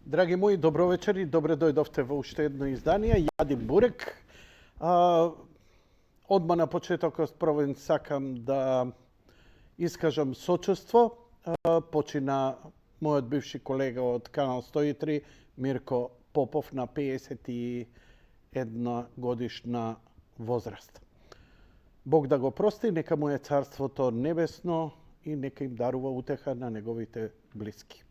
Драги мои, добро вечер и добре дојдовте во уште едно издание. Јадим бурек. Одма на почетокот прво сакам да искажам сочувство. Почина мојот бивши колега од Канал 103, Мирко Попов, на 51 годишна возраст. Бог да го прости, нека му е царството небесно и нека им дарува утеха на неговите блиски.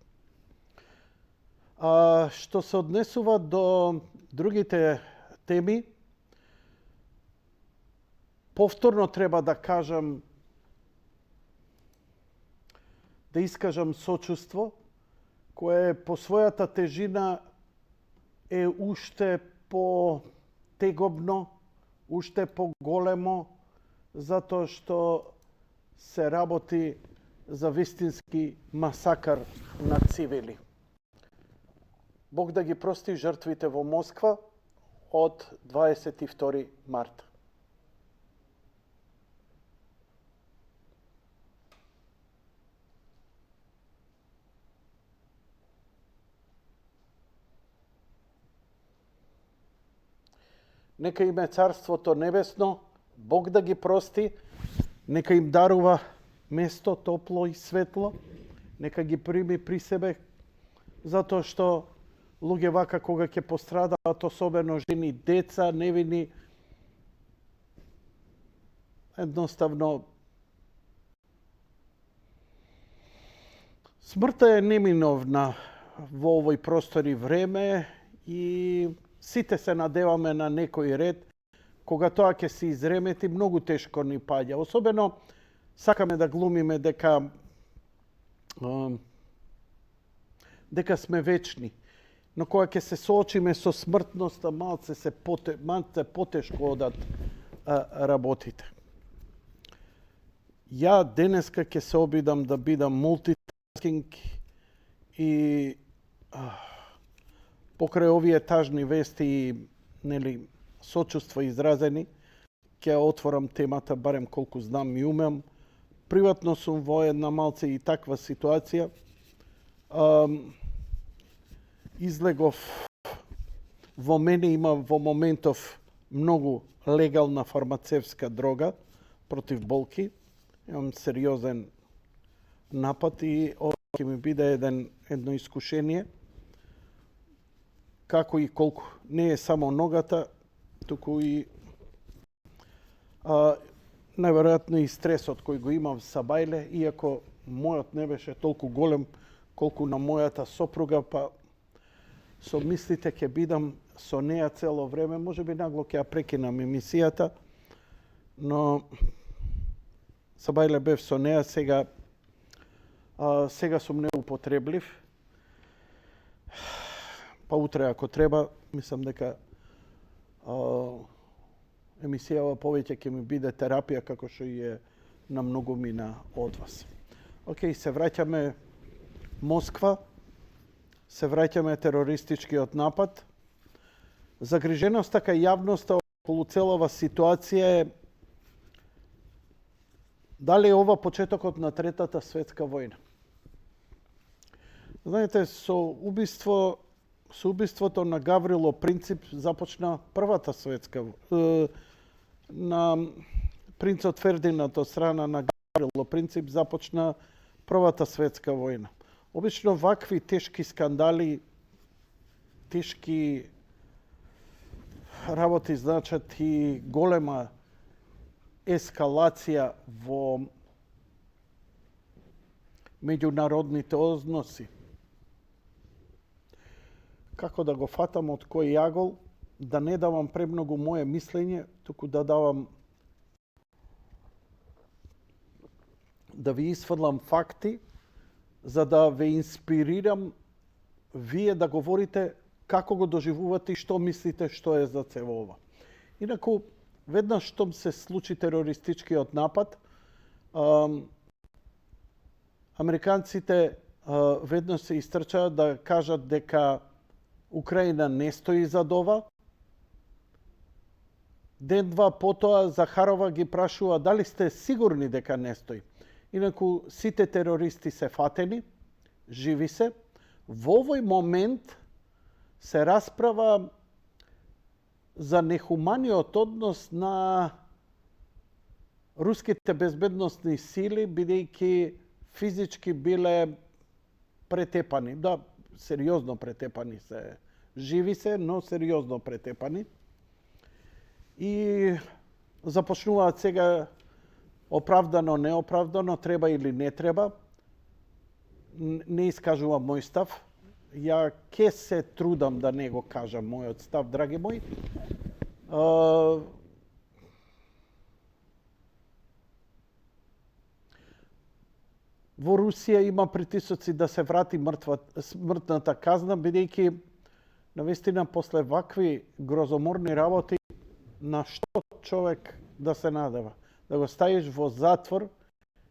Што се однесува до другите теми, повторно треба да кажам, да искажам сочувство, кое по својата тежина е уште по-тегобно, уште по-големо, затоа што се работи за вистински масакар на цивили. Бог да ги прости жртвите во Москва од 22 марта. Нека им е царството небесно, Бог да ги прости, нека им дарува место топло и светло, нека ги прими при себе, затоа што луѓе вака кога ќе пострадаат, особено жени, деца, невини, едноставно смртта е неминовна во овој простор и време и сите се надеваме на некој ред. Кога тоа ќе се изремети, многу тешко ни паѓа. Особено сакаме да глумиме дека сме вечни. Но кога ќе се соочиме со смртноста, малце потешко одат работите. Ја денеска ќе се обидам да бидам мултитаскинг и покрај овие тажни вести и сочувства изразени, ќе отворам темата барем колку знам и умем. Приватно сум во една малце и таква ситуација. Излегов, во мене има во моментов многу легална фармацевска дрога против болки. Имам сериозен напад и ова ќе ми биде едно искушение. Како и колку. Не е само ногата, туку и најверојатно и стресот кој го имам са бајле, иако мојот не беше толку голем колку на мојата сопруга, па со мислите ќе бидам со неа цело време, може би нагло ќе ја прекинам емисијата, но са бајле бев со неа, сега сум неупотреблив. Па утре ако треба, мислам дека емисијава повеќе ќе ми биде терапија, како што и е на многумина од вас. Океј, се враќаме Москва, се враќаме терористичкиот напад. Загриженоста кај јавноста околу целава ситуација е дали е ова почетокот на Третата светска војна. Знаете, со убиството на Гаврило Принцип започна Првата светска на принцот Фердинанд од страна на Гаврило Принцип започна Првата светска војна. Обично вакви тешки скандали, тешки работи значат и голема ескалација во меѓународните односи. Како да го фатам од кој јагол, да не давам премногу моje мислење, туку да давам да ви исфрлам факти, за да ве инспирирам вие да говорите како го доживувате и што мислите што е за цело ова. Инаку, веднаш штом се случи терористичкиот напад, американците веднаш се истрчаа да кажат дека Украина не стои за ова. Ден-два потоа Захарова ги прашува дали сте сигурни дека не стои. Инаку сите терористи се фатени, живи се. Во овој момент се расправа за нехуманиот однос на руските безбедносни сили, бидејќи физички биле претепани. Да, сериозно претепани се. Живи се, но сериозно претепани. И започнуваат сега оправдано, неоправдано, треба или не треба. Не искажувам мој став. Ја ке се трудам да не го кажам мојот став, драги мои. Во Русија има притисоци да се врати смртната казна, бидејќи навистина после вакви грозоморни работи на што човек да се надева? Да го ставиш во затвор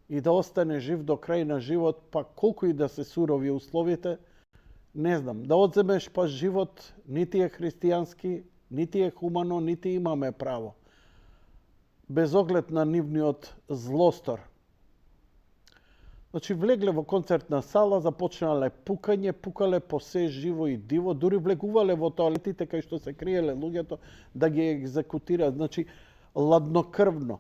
и да остане жив до крај на живот, па колку и да се сурови условите, не знам. Да одземеш па живот нити е христијански, нити е хумано, нити имаме право. Без оглед на нивниот злостор. Значи, влегле во концертна сала, започнале пукање, пукале по се живо и диво, дури влегувале во тоалетите кај што се криеле луѓето да ги екзекутираат. Значи, ладнокрвно.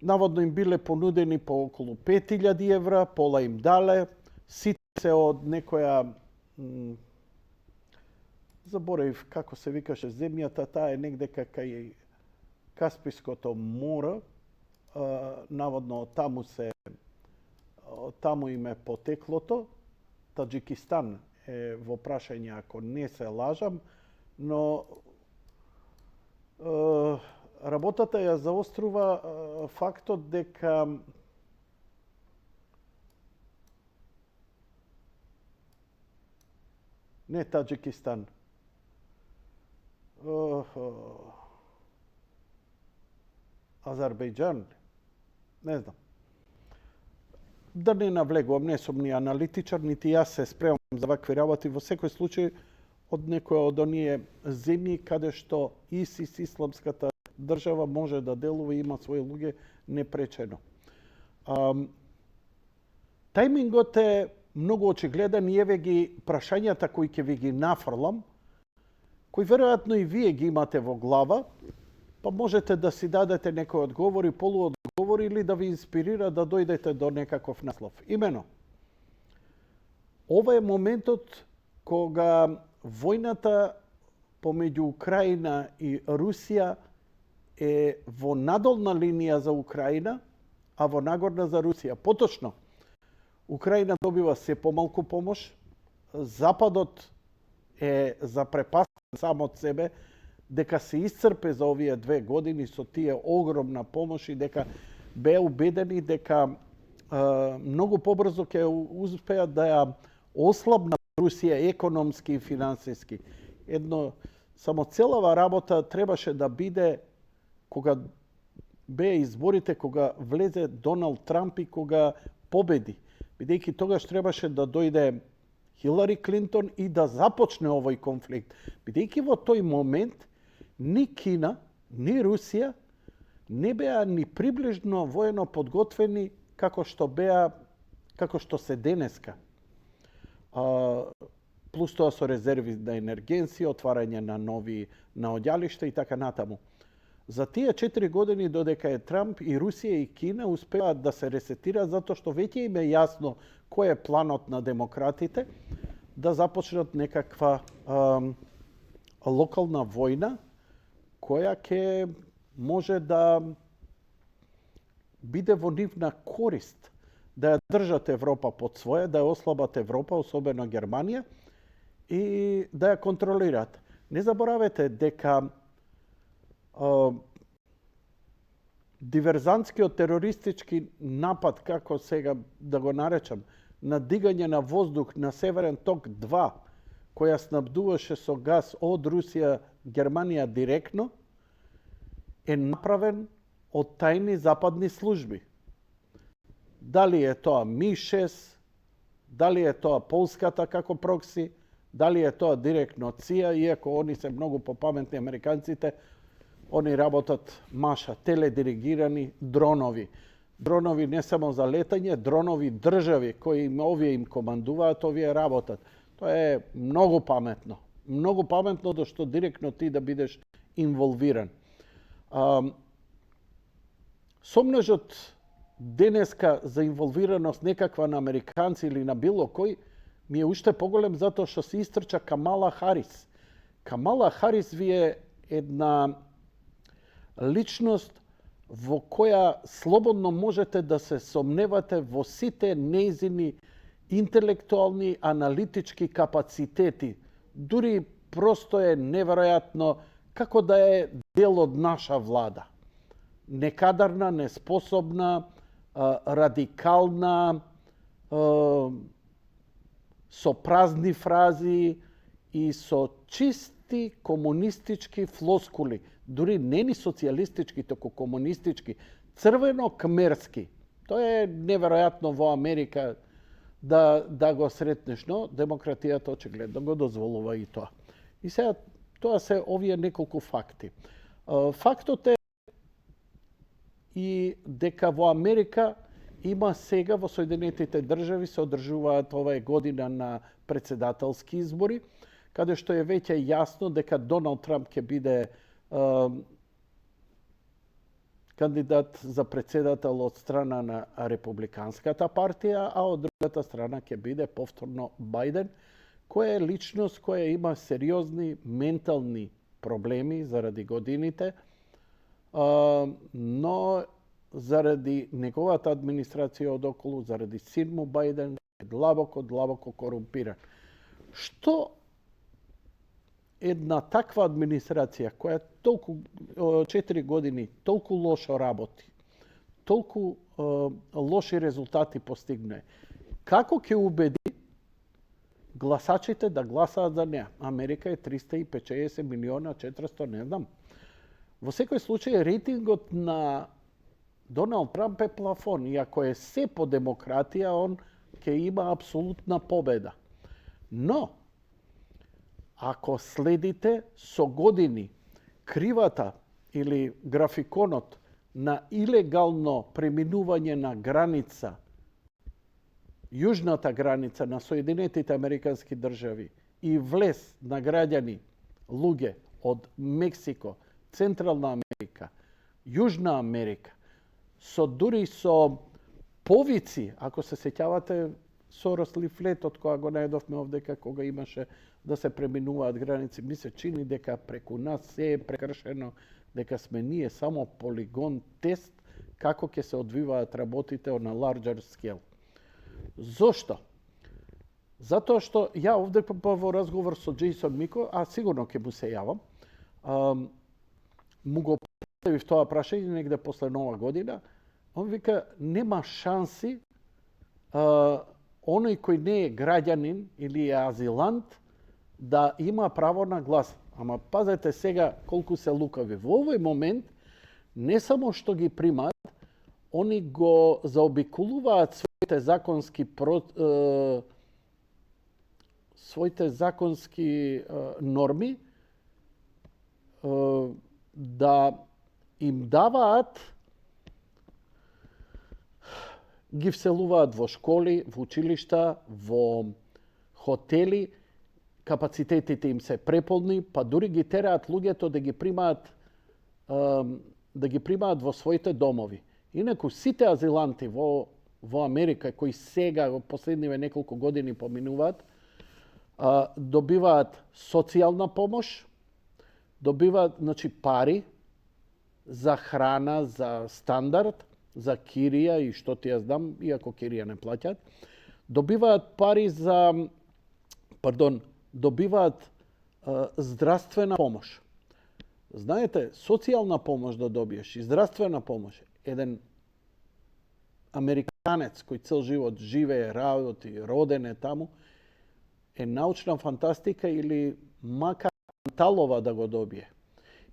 Наводно им биле понудени по околу 5000 евра, пола им дале, сите се од некоја... Заборавив како се викаше земјата, таа е негде кај Каспиското море, наводно таму им е потеклото. Таџикистан е во прашање, ако не се лажам, но работата ја заострува фактот дека не Таџикистан. Азербејџан, не знам. Да не навлегувам, не сум ни аналитичар, нити јас се спремам за вакви работи. Во секој случај, од некоја од оние земји каде што ИСИС, исламската држава, може да делува и има своји луѓе непречено. Тајмингот е многу очигледен и еве ги прашањата кои ќе ви ги нафрлам, кои веројатно и вие ги имате во глава, па можете да си дадете некои одговори, полуодговори или да ви инспирира да дојдете до некаков наслов. Имено, ова е моментот кога војната помеѓу Украина и Русија е во надолна линија за Украина, а во нагорна за Русија. Поточно, Украина добива се помалку помош, Западот е запрепастен сам од себе, дека се исцрпе за овие 2 години со тие огромна помош и дека беа убедени дека многу побрзо ќе успеат да ја ослабнат Русија економски и финансиски. Само целава работа требаше да биде кога беа изборите, кога влезе Доналд Трамп и кога победи. Бидејќи тогаш требаше да дојде Хилари Клинтон и да започне овој конфликт. Бидејќи во тој момент ни Кина, ни Русија не беа ни приближно воено подготвени како што се денеска. Плюс тоа со резерви на енергенција, отварање на нови наоѓалишта и така натаму. За тие 4 години додека е Трамп, и Русија и Кина успеаат да се ресетираат затоа што веќе им е јасно кој е планот на демократите, да започнат некаква локална војна која ќе може да биде во нивна корист, да ја држат Европа под своја, да ја ослабат Европа, особено Германија, и да ја контролираат. Не заборавете дека диверзантскиот терористички напад, како сега да го наречам, на дигање на воздух на Северен ток 2, која снабдуваше со газ од Русија Германија директно, е направен од тајни западни служби. Дали е тоа Ми-6, дали е тоа полската како прокси, дали е тоа директно од ЦИА, иако они се многу попаметни американците, они работат маша, теледиригирани дронови. Дронови не само за летање, дронови држави кои овие им командуваат, овие работат. Тоа е многу паметно. Многу паметно да што директно ти да бидеш инволвиран. Сомнежот денеска за инволвираност некаква на американци или на било кој ми е уште поголем затоа што се истрча Камала Харис. Камала Харис ви е една личност во која слободно можете да се сомневате во сите нејзини интелектуални, аналитички капацитети. Дури просто е неверојатно како да е дел од наша влада. Некадарна, неспособна, радикална, со празни фрази и со чисти комунистички флоскули. Дури не ни социјалистички, току комунистички, црвено-кмерски. Тоа е неверојатно во Америка да го сретнеш, но демократијата очигледно го дозволува и тоа. И сега тоа се овие неколку факти. Фактот е и дека во Америка има сега во Соединетите држави се одржуваат оваа година на председателски избори, каде што е веќе јасно дека Доналд Трамп ќе биде кандидат за председател од страна на Републиканската партија, а од другата страна ќе биде повторно Бајден, која е личност која има сериозни ментални проблеми заради годините, но заради неговата администрација одоколу, заради син му Бајден, е длабоко корумпиран. Што една таква администрација која толку 4 години толку лошо работи, толку лоши резултати постигне, како ќе убеди гласачите да гласаат за неа? Америка е 350 милиона, 400, не знам. Во секој случај рейтингот на Доналд Трамп е плафон, и ако е се по демократија, он ќе има апсолутна победа. Но ако следите со години кривата или графиконот на илегално преминување на граница, јужната граница на Соединетите Американски држави и влез на граѓани, луѓе од Мексико, Централна Америка, Јужна Америка, дури со повици, ако се сеќавате Сорос лифлетот кога го најдовме овдека, кога имаше да се преминуваат граници, ми се чини дека преку нас се е прекршено, дека сме ние само полигон тест како ќе се одвиваат работите на larger scale. Зошто? Затоа што ја овде во разговор со Джейсон Мико, а сигурно ќе му се јавам, му го поставив тоа прашање негде после Нова година, он вика нема шанси оној кој не е граѓанин или е азилант да има право на глас. Ама пазете сега колку се лукави. Во овој момент не само што ги примаат, они го заобиколуваат своите законски норми да им даваат, ги вселуваат во школи, во училишта, во хотели, капацитетите им се преполни, па дури ги тераат луѓето да ги примаат во своите домови. Инаку сите азиланти во Америка кои сега во последниве неколку години поминуваат, добиваат социјална помош, добиваат пари за храна, за стандард за кирија и што ти ја знам, иако кирија не плаќаат, добиваат пари за, добиваат здравствена помош. Знаете, социјална помош да добиеш и здравствена помош, еден американец кој цел живот живее, работи, роден е таму, е научна фантастика или макар Талова да го добие.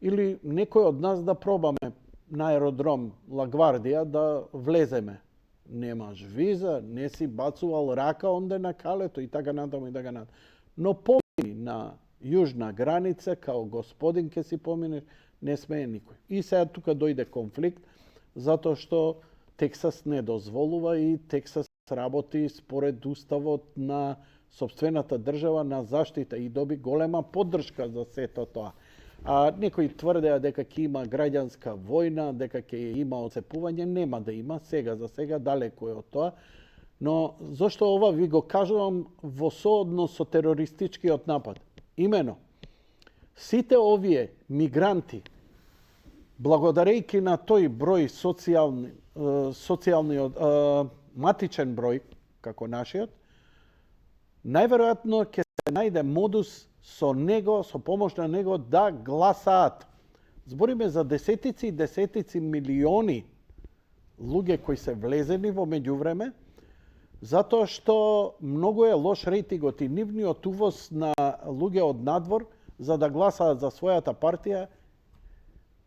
Или некој од нас да пробаме на аеродром Лагвардија да влеземе. Немаш виза, не си бацувал рака онде на калето и така натаму и така натаму. Но помини на јужна граница, као господин ке си поминеш, не смее никој. И сега тука дојде конфликт, затоа што Тексас не дозволува и Тексас работи според уставот на сопствената држава на заштита и доби голема поддршка за сето тоа. А некои тврдеа дека ќе има граѓанска војна, дека ќе има оцепување, нема да има, за сега далеко е од тоа. Но зошто ова ви го кажувам во сооднос со терористичкиот напад? Имено, сите овие мигранти, благодарејќи на тој број матичен број, како нашиот, најверојатно ќе се најде модус со него, со помош на него да гласаат. Збориме за десетици и десетици милиони луѓе кои се влезени во меѓувреме, затоа што многу е лош рейтингот и нивниот увоз на луѓе од надвор за да гласаат за својата партија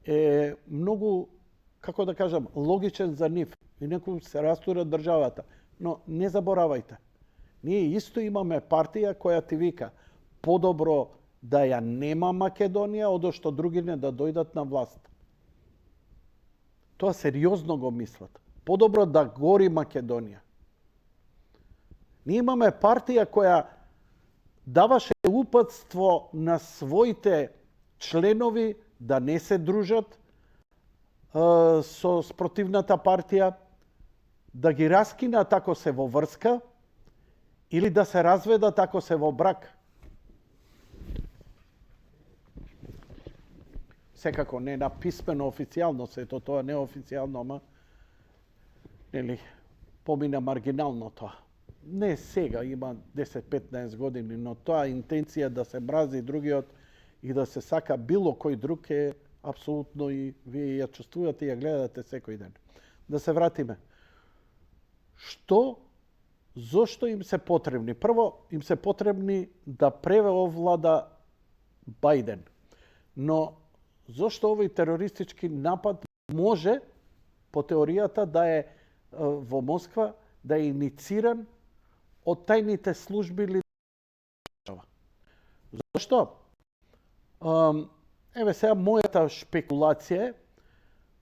е многу, како да кажам, логичен за нив. И некој се растура државата. Но не заборавајте, ние исто имаме партија која ти вика подобро да ја нема Македонија, одошто други не да дојдат на власт. Тоа сериозно го мислат. Подобро да гори Македонија. Ние имаме партија која даваше упатство на своите членови да не се дружат со спротивната партија, да ги раскинат ако се во врска или да се разведат ако се во брак. Секако не на писмено официјално, сето тоа не официјално, ама нели помина маргинално тоа. Не сега, има 10-15 години, но тоа интенција да се мрази другиот и да се сака било кој друг е апсолутно и вие ја чувствувате и ја гледате секој ден. Да се вратиме. Зошто им се потребни? Прво, им се потребни да превлада Бајден. Но зошто овој терористички напад може, по теоријата, да е во Москва, да е инициран од тајните служби или држава? Зошто? Еве сега мојата шпекулација е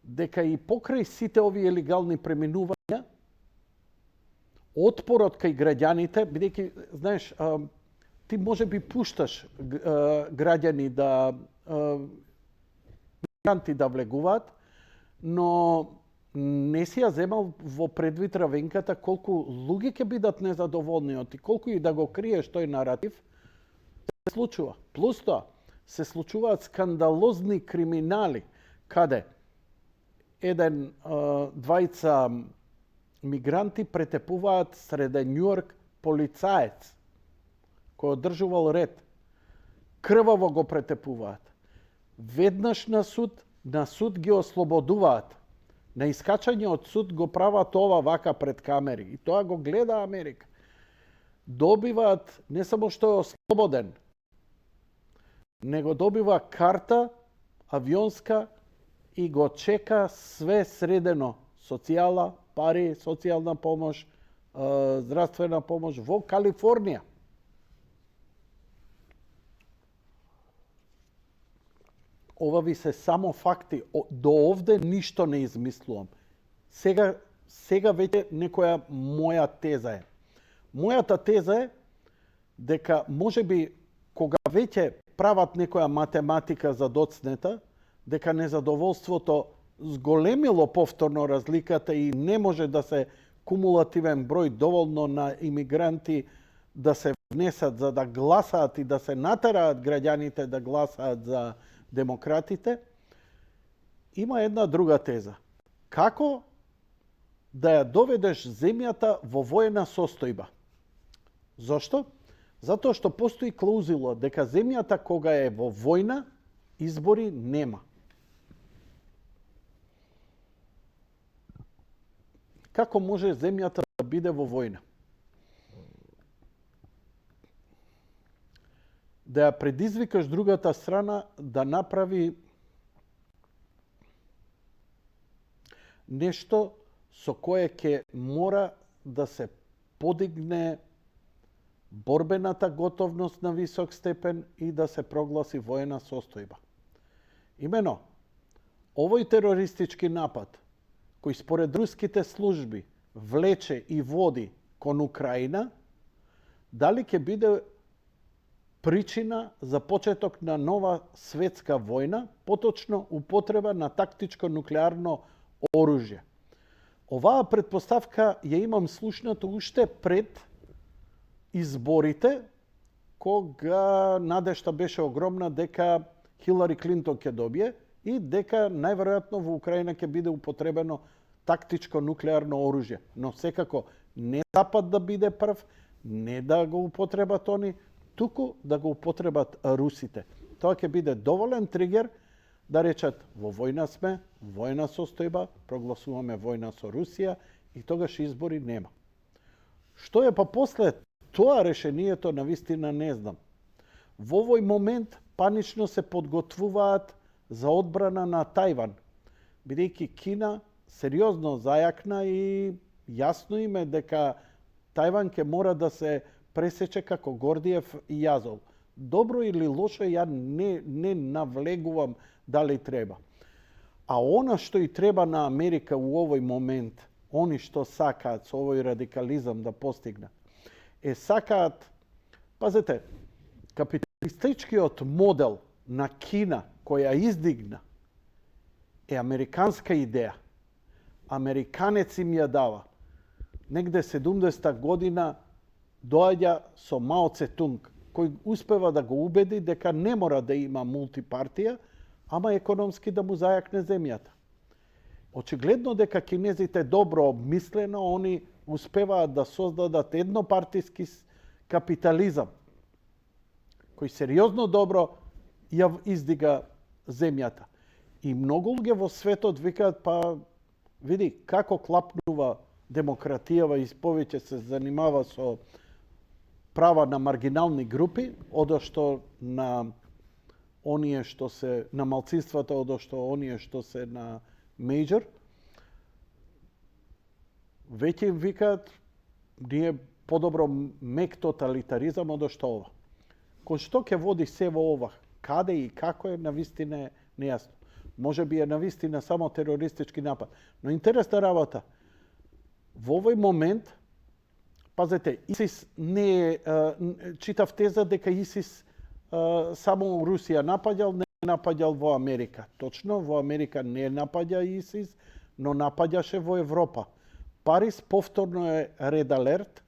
дека и покрај сите овие легални преминувања, отпорот кај граѓаните, бидејќи, знаеш, ти може би пушташ граѓани мигранти да влегуваат, но не си ја земал во предвид равенката колку луѓе ќе бидат незадоволни од и колку и да го криеш тој наратив, се случува. Плюс тоа, се случуваат скандалозни криминали, каде двајца мигранти претепуваат среде Њујорк полицаец кој одржувал ред. Крваво го претепуваат. Веднаш на суд ги ослободуваат. На искачање од суд го прават ова вака пред камери. И тоа го гледа Америка. Добиваат не само што е ослободен, него добива карта авионска и го чека све средено. Социјала, пари, социјална помош, здравствена помош во Калифорнија. Ова ви се само факти. До овде ништо не измислувам. Сега веќе некоја моја теза е. Мојата теза е дека можеби кога веќе прават некоја математика за доцнета, дека незадоволството зголемило повторно разликата и не може да се кумулативен број доволно на имигранти да се внесат за да гласаат и да се натераат граѓаните да гласаат за демократите, има една друга теза. Како да ја доведеш земјата во воена состојба. Зошто? Затоа што постои клаузула дека земјата кога е во војна, избори нема. Како може земјата да биде во војна? Да ја предизвикаш другата страна да направи нешто со кое ќе мора да се подигне борбената готовност на висок степен и да се прогласи воена состојба. Имено, овој терористички напад, кој според руските служби влече и води кон Украина, дали ќе биде причина за почеток на нова светска војна, поточно употреба на тактичко нуклеарно оружје. Оваа предпоставка ја имам слушнато уште пред изборите, кога надежта беше огромна дека Хилари Клинтон ќе добие и дека најверојатно во Украина ќе биде употребено тактичко нуклеарно оружје. Но секако не Запад да биде прв, не да го употребат они, туку да го употребат русите. Тоа ќе биде доволен тригер да речат во војна сме, војна состојба, прогласуваме војна со Русија и тогаш избори нема. Што е па после тоа решението, навистина не знам. Во овој момент панично се подготвуваат за одбрана на Тајван, бидејќи Кина сериозно зајакна и јасно им е дека Тајван ќе мора да се пресече како Гордиев јазол. Добро или лошо, ја не навлегувам дали треба. А она што и треба на Америка у овој момент, они што сакаат со овој радикализам да постигнат, сакаат, пазете, капиталистичкиот модел на Кина која издигна е американска идеја. Американец им ја дава. Негде 70-та година доаѓа со Мао Цетунг, кој успева да го убеди дека не мора да има мултипартија, ама економски да му зајакне земјата. Очигледно дека кинезите добро обмислено, они успеваат да создадат еднопартиски капитализам, кој сериозно добро ја издига земјата. И многу луѓе во светот викаат, па види како клапнува демократијава и повеќе се занимава со права на маргинални групи, одошто на оние што се на малцинствата, одошто оние што се на мејџор. Веќе им викаат, ние подобро мек тоталитаризам одошто ова. Кон што ќе води се во ова? Каде и како е, навистина е нејасно. Може би е навистина само терористички напад. Но интересна работа. Во овој момент, пазете, ИСИС не е, читав теза дека ИСИС само Русија напаѓал, не напаѓал во Америка. Точно, во Америка не напаѓа ИСИС, но напаѓаше во Европа. Париз повторно е ред алерт,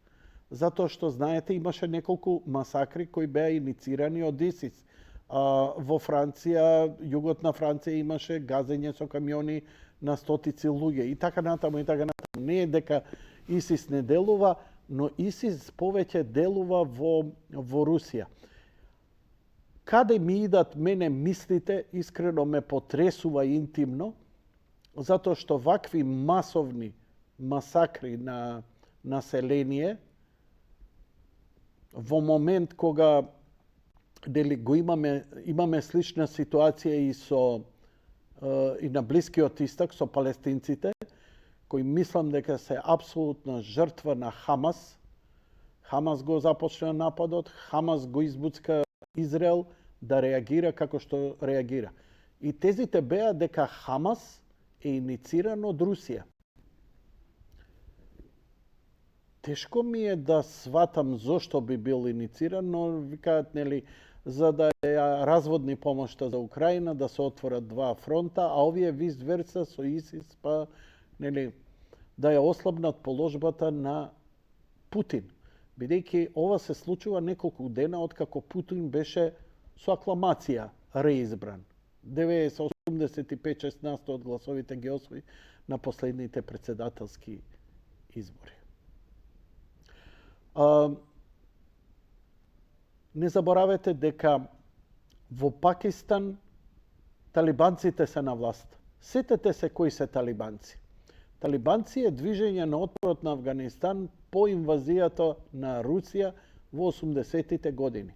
затоа што, знаете, имаше неколку масакри кои беа иницирани од ИСИС. Во Франција, југот на Франција имаше газење со камиони на стотици луѓе и така натаму и така натаму. Не е дека ИСИС не делува, но ИСИС повеќе делува во Русија. Каде ми идат мене мислите, искрено ме потресува интимно, затоа што вакви масовни масакри на население во момент кога дали го имаме слична ситуација и на Блискиот Исток со палестинците, кои мислам дека се апсолутна жртва на Хамас. Хамас го започна нападот, Хамас го избуцка Израел да реагира како што реагира. И тезите беа дека Хамас е инициран од Русија. Тешко ми е да сватам зошто би бил инициран, но викаат, нели, за да ја разводни помошта за Украина, да се отворат два фронта, а овие вист верса со ИСИС, па, нели, да ја ослабнат положбата на Путин. Бидејќи ова се случува неколку дена откако Путин беше со акламација реизбран. 90-85-16 од гласовите ги освои на последните председателски избори. Не заборавете дека во Пакистан талибанците се на власт. Сетете се кои се талибанци. Талибанци е движење на отпорот на Афганистан по инвазијата на Русија во 80-тите години.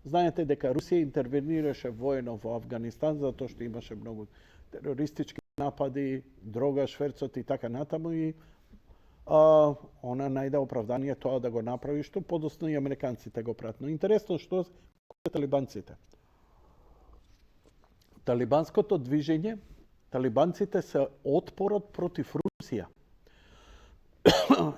Знаете дека Русија интервенираше воено во Афганистан затоа што имаше многу терористички напади, дрога, шверцот и така натаму и она најде оправдание тоа да го направи, што подоцна и американците го прават. Но интересно што се талибанците. Талибанското движење, талибанците се отпорот против Русија.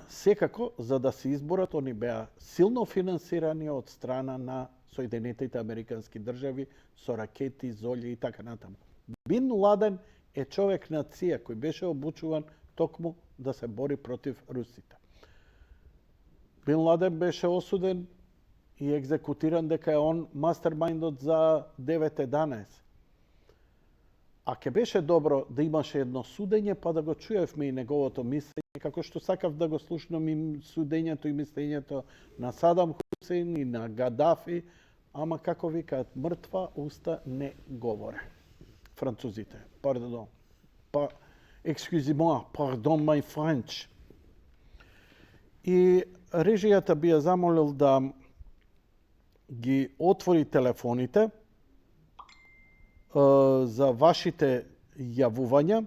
Секако, за да се изборат, они беа силно финансирани од страна на Соединетите Американски држави со ракети, золји и така натаму. Бин Ладен е човек на ЦИА кој беше обучуван токму да се бори против русите. Бин Ладен беше осуден и екзекутиран дека е он мастермајндот за 9/11. А ке беше добро да имаше едно судење, па да го чуевме и неговото мислење, како што сакав да го слушнам и судењето и мислењето на Садам Хусейн и на Гадафи, ама како викаат, мртва уста не говоре. Французите, пардон. Excusez-moi, pardon my French. И режијата би ја замолил да ги отвори телефоните за вашите јавувања.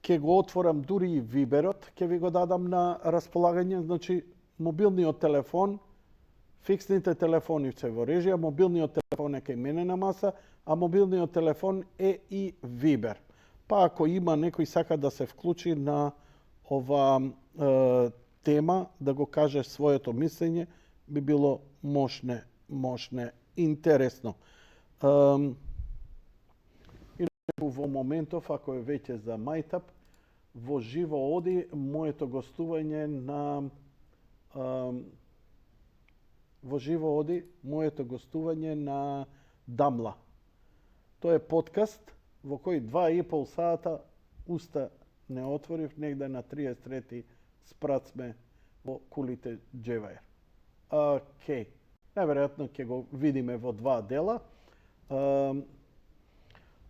Ке го отворам дури и Виберот, ке ви го дадам на располагање. Значи, мобилниот телефон, фиксните телефони се во режија, мобилниот телефон е кај мене на маса, а мобилниот телефон е и Вибер. Па ако има некој сака да се вклучи на ова тема, да го каже своето мислење, би било мощне интересно. Во моментов, ако е веќе за Мајтап, во живо оди моето гостување на Дамла. Тоа е подкаст во кој 2,5 сата уста не отворив, негде на 33 спрат сме во кулите Джеваер. Океј. Најверојатно ќе го видиме во два дела.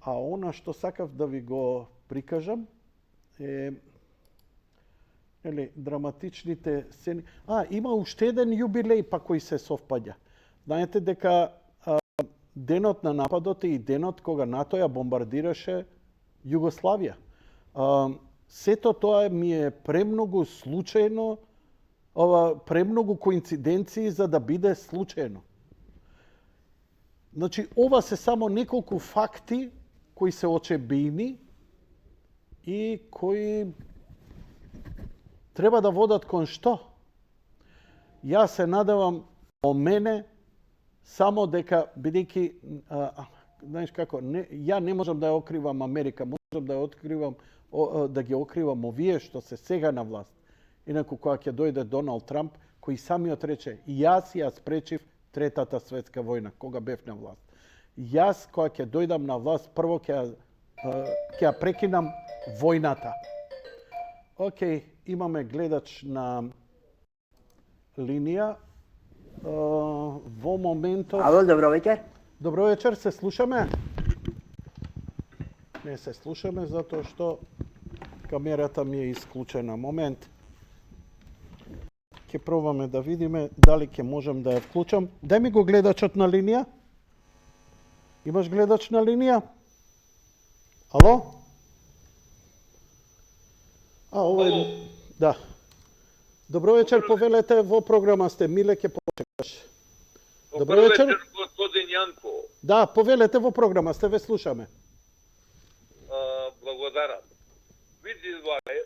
А она што сакав да ви го прикажам е драматичните сцени. Има уште еден јубилеј па кој се совпаѓа. Знаете дека денот на нападот е и денот кога НАТО ја бомбардираше Југославија. Сето тоа ми е премногу случајно, премногу коинциденции за да биде случајно. Значи, ова се само неколку факти кои се очебини и кои треба да водат кон што? Јас се надевам о мене само дека, бидејќи, знаеш како, ја не можам да ја окривам Америка, можам да ја откривам, да ги окривам овие што се сега на власт. Инаку кога ќе дојде Доналд Трамп, кој самиот рече, јас ја спречив Третата светска војна, кога бев на власт. Јас, кога ќе дојдам на власт, прво ќе ја прекинам војната. Океј, имаме гледач на линија. Во моментот... Ало, добро вечер. Добро вечер, се слушаме? Не се слушаме затоа што камерата ми е исклучена. Момент. Ќе пробаме да видиме дали ќе можам да ја вклучам. Дај ми го гледачот на линија. Имаш гледач на линија? Ало? Ова е... Да. Добро вечер, повелете, во програма сте. Миле, ќе почекаш. Добро вечер, господин Јанко. Да, повелете, во програма сте, ве слушаме. Благодарам. Види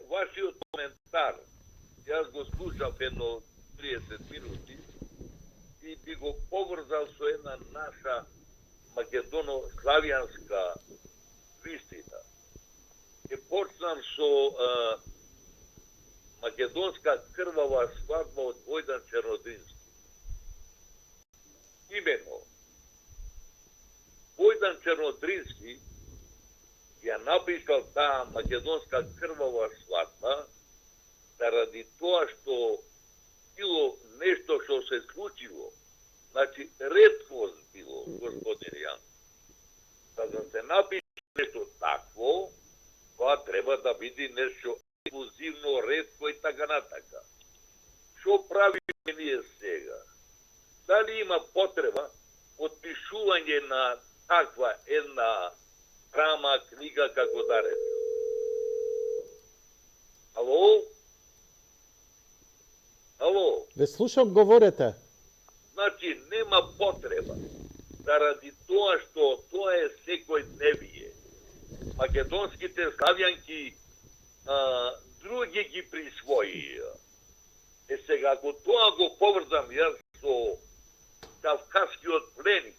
вашиот коментар. Јас го слушав едно 30 минути и би го поврзал со една наша македоно-славјанска вистина. Ќе почнам со македонска крвава свадба од Војдан Чернодрински. Имено, Војдан Чернодрински ја напишал таа македонска крвава свадба заради тоа што било нешто што се случило, значи реткост било, господин Јан. За да се напише нешто такво, тоа треба да биде нешто ексклузивно, ретко и така натака. Што правиме ние сега? Дали има потреба од пишување на таква една драма, книга, како да речем? Ало? Ало? Ве слушам, говорете. Значи, нема потреба. Заради тоа што тоа е секојдневие. Македонските славјанки други ги присвоија. Сега, ако тоа го поврзам јас со Кавказскиот пленик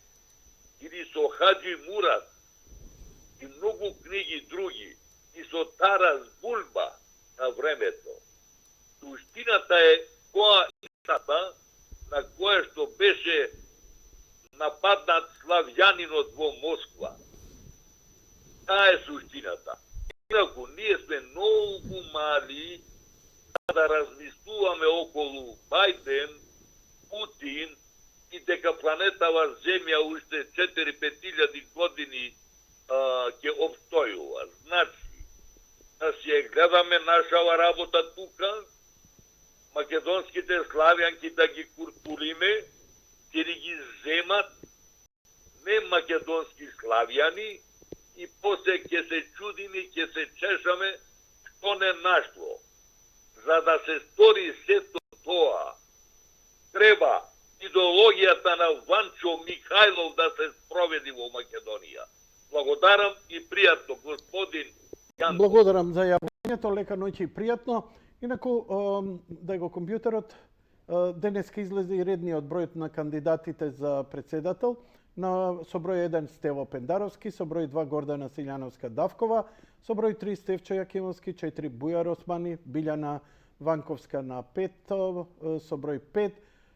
или со Хаджи Мурат и многу книги други и со Тарас Бульба на времето, суштината е која истата на која што беше нападнат славјанинот во Москва. Таа е суштината. Инаку, ние сме многу мали да размислуваме околу Бајден, Путин и дека планетава Земја уште 4-5 години ќе обстојува. Значи, да си ја гледаме нашава работа тука, македонските славјанки да ги куртулиме, ќе ни ги земат не македонски славјани и после ќе се чудиме, ќе се чешаме што не нашло. За да се стори сето тоа, треба идеологијата на Ванчо Михајлов да се спроведи во Македонија. Благодарам и пријатно, господин Јанко. Благодарам за јавувањето, лека ноќ и пријатно. Инаку, да го компјутерот, денеска излезе и редниот број на кандидатите за председател. Со број 1 Стево Пендаровски, со број 2 Гордана Силјановска-Давкова, со број 3 Стевчо Јакимовски, 4 Бујар Османи, Билјана Ванковска на 5, со број 5,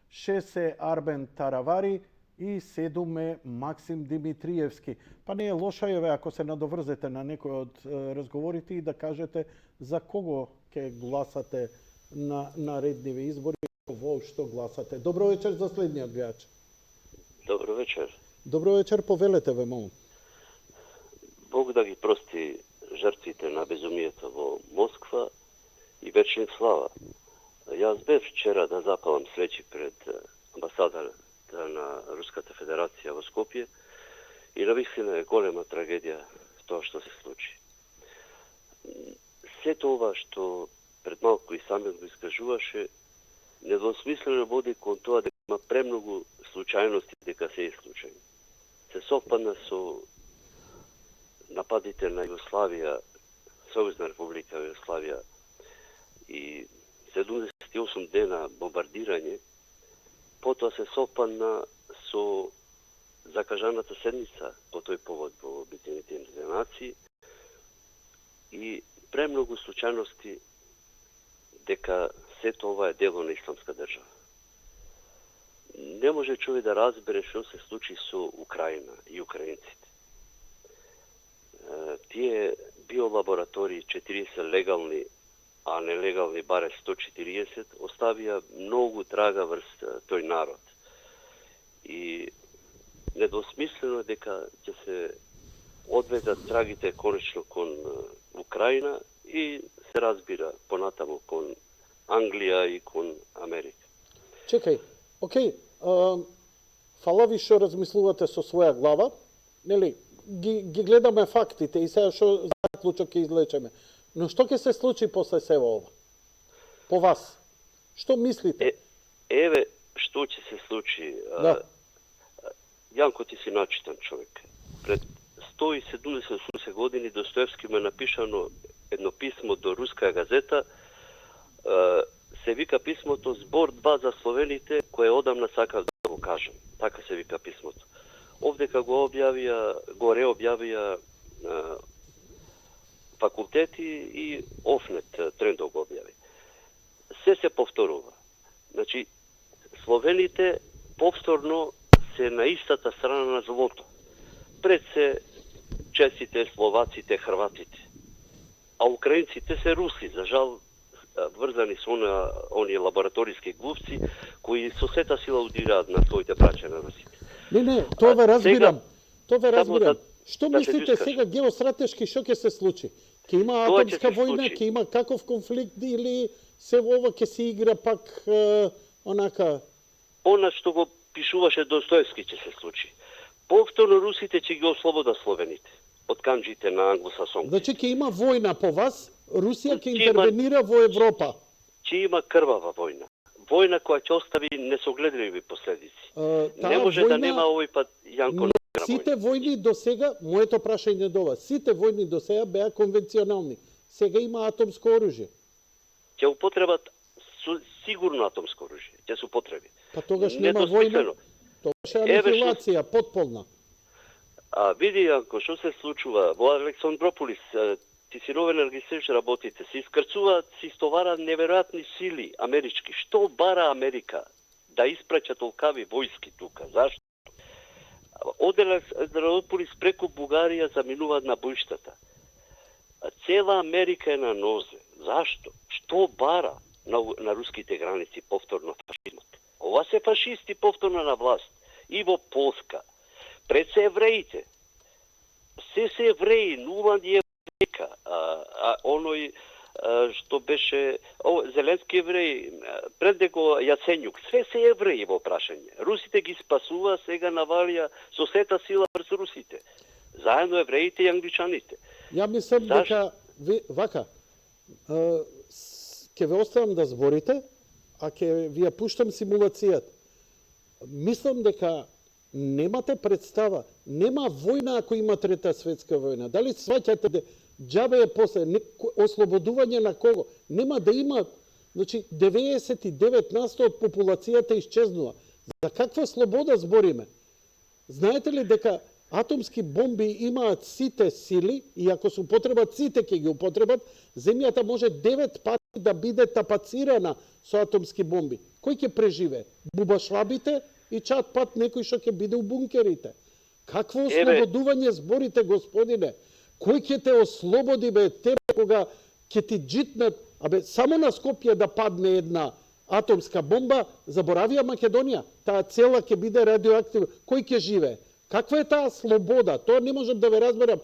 6 е Арбен Таравари и 7 е Максим Димитриевски. Па не е лошо, еве, ако се надоврзете на некој од разговорите и да кажете за кого ќе гласате на редниве избори, во што гласате. Добро вечер за следниот гледач. Добро вечер. Добро вечер, повелете ве, молам. Бог да ги прости жртвите на безумието во Москва и вечна слава. Јас бев вчера да запалам свечи пред амбасадата на Руската Федерација во Скопје и навистина е голема трагедија тоа што се случи. Сето ова што пред малку и самиот го искажуваше, недвосмислено води кон тоа дека има премногу случајности дека се е случајни. Се совпадна со нападите на Југославија, Сојузна република Југославија и 78 дена бомбардирање, потоа се совпадна со закажаната седница по тој повод во Обединетите нации и премногу случајности дека сето ова е дело на исламска држава. Не може човек да разбере што се случи со Украина и украинците. Тие биолаборатории, 40 легални, а нелегални баре 140, оставија многу трага врз тој народ. И недвосмислено дека ќе се одведат трагите конечно кон Украина и се разбира понатаму кон Англија и кон Америка. Чекај, окей, фала ви што размислувате со своја глава, нели, ги гледаме фактите и сега што заклучок ќе излечеме. Но што ќе се случи после сева ова? По вас? Што мислите? Еве што ќе се случи. Да. Јанко, ти си начитан човек. Пред 170 години Достоевски ме напишано едно писмо до руска газета, се вика писмото Збор 2 за словените, кое одамна сакав да го кажам. Така се вика писмото. Овдека го реобјавија факултети и Офнет трендо го објави. Се повторува. Значи, словените повторно се на истата страна на злото. Пред се чесите, словаците, хрватите. А украинците се руси. За жал, врзани со оние лабораториски глупци кои со сета сила удираат на своите браќа на русите. Не, тоа ве разбирам. Тоа ве разбирам. Што да мислите сега геостратешки што ќе се случи? Ќе има Тоа ќе атомска се војна, случи. ќе има каков конфликт или се ова ќе се игра пак онака? Она што го пишуваше Достоевски ќе се случи. Повторно русите ќе ги ослободат словените од канџите на англосасонци. Значи ќе има војна по вас, Русија ќе интервенира во Европа. Ќе има крвава војна. Војна која ќе остави несогледливи последици. Не може да нема овој пат Јанко. Сите војни до сега, моето прашање до вас, сите војни до сега беа конвенционални. Сега има атомско оружје. Ќе употребат сигурно атомско оружје. Ќе се употреби. Па тогаш нема војна. Тогаш е анихилација, потполна. Види, Јанко, што се случува? Во Александрополис, ти си новинар, ги следиш работите, се искрцуваат, се истовараат неверојатни сили амерички. Што бара Америка да испраќа толкави војски тука? Зашто? Од Александрополис преку Бугарија заминуваат на бојштата. Цела Америка е на нозе. Зашто? Што бара на руските граници повторно фашизмот? Ова се фашисти повторно на власт. И во Полска. Пред се евреите. Се евреи, нула ни еврејка. Оној што беше Зеленски евреи, пред него Јаценјук, све се евреи во прашање. Русите ги спасува, сега навалија со сета сила врз русите. Заедно евреите и англичаните. Ја мислам дека вака ќе ве оставам да зборите, а ќе ви ја пуштам симулацијата. Мислам дека немате представа, нема војна ако има трета светска војна. Дали сваќате џабе е после ослободување на кого? Нема да има, значи 99% од популацијата исчезнува. За каква слобода збориме? Знаете ли дека атомски бомби имаат сите сили и ако се употребат сите ќе ги употребат, земјата може 9 пати да биде тапацирана со атомски бомби. Кој ќе преживее? Бубашлабите и чат пат некој што ќе биде у бункерите. Какво ослободување зборите, господине? Кој ќе те ослободи, бе, тебе кога ќе ти джитнат, само на Скопје да падне една атомска бомба, заборавија Македонија, таа цела ќе биде радиоактивна. Кој ќе живее? Каква е таа слобода? Тоа не можам да ве разберам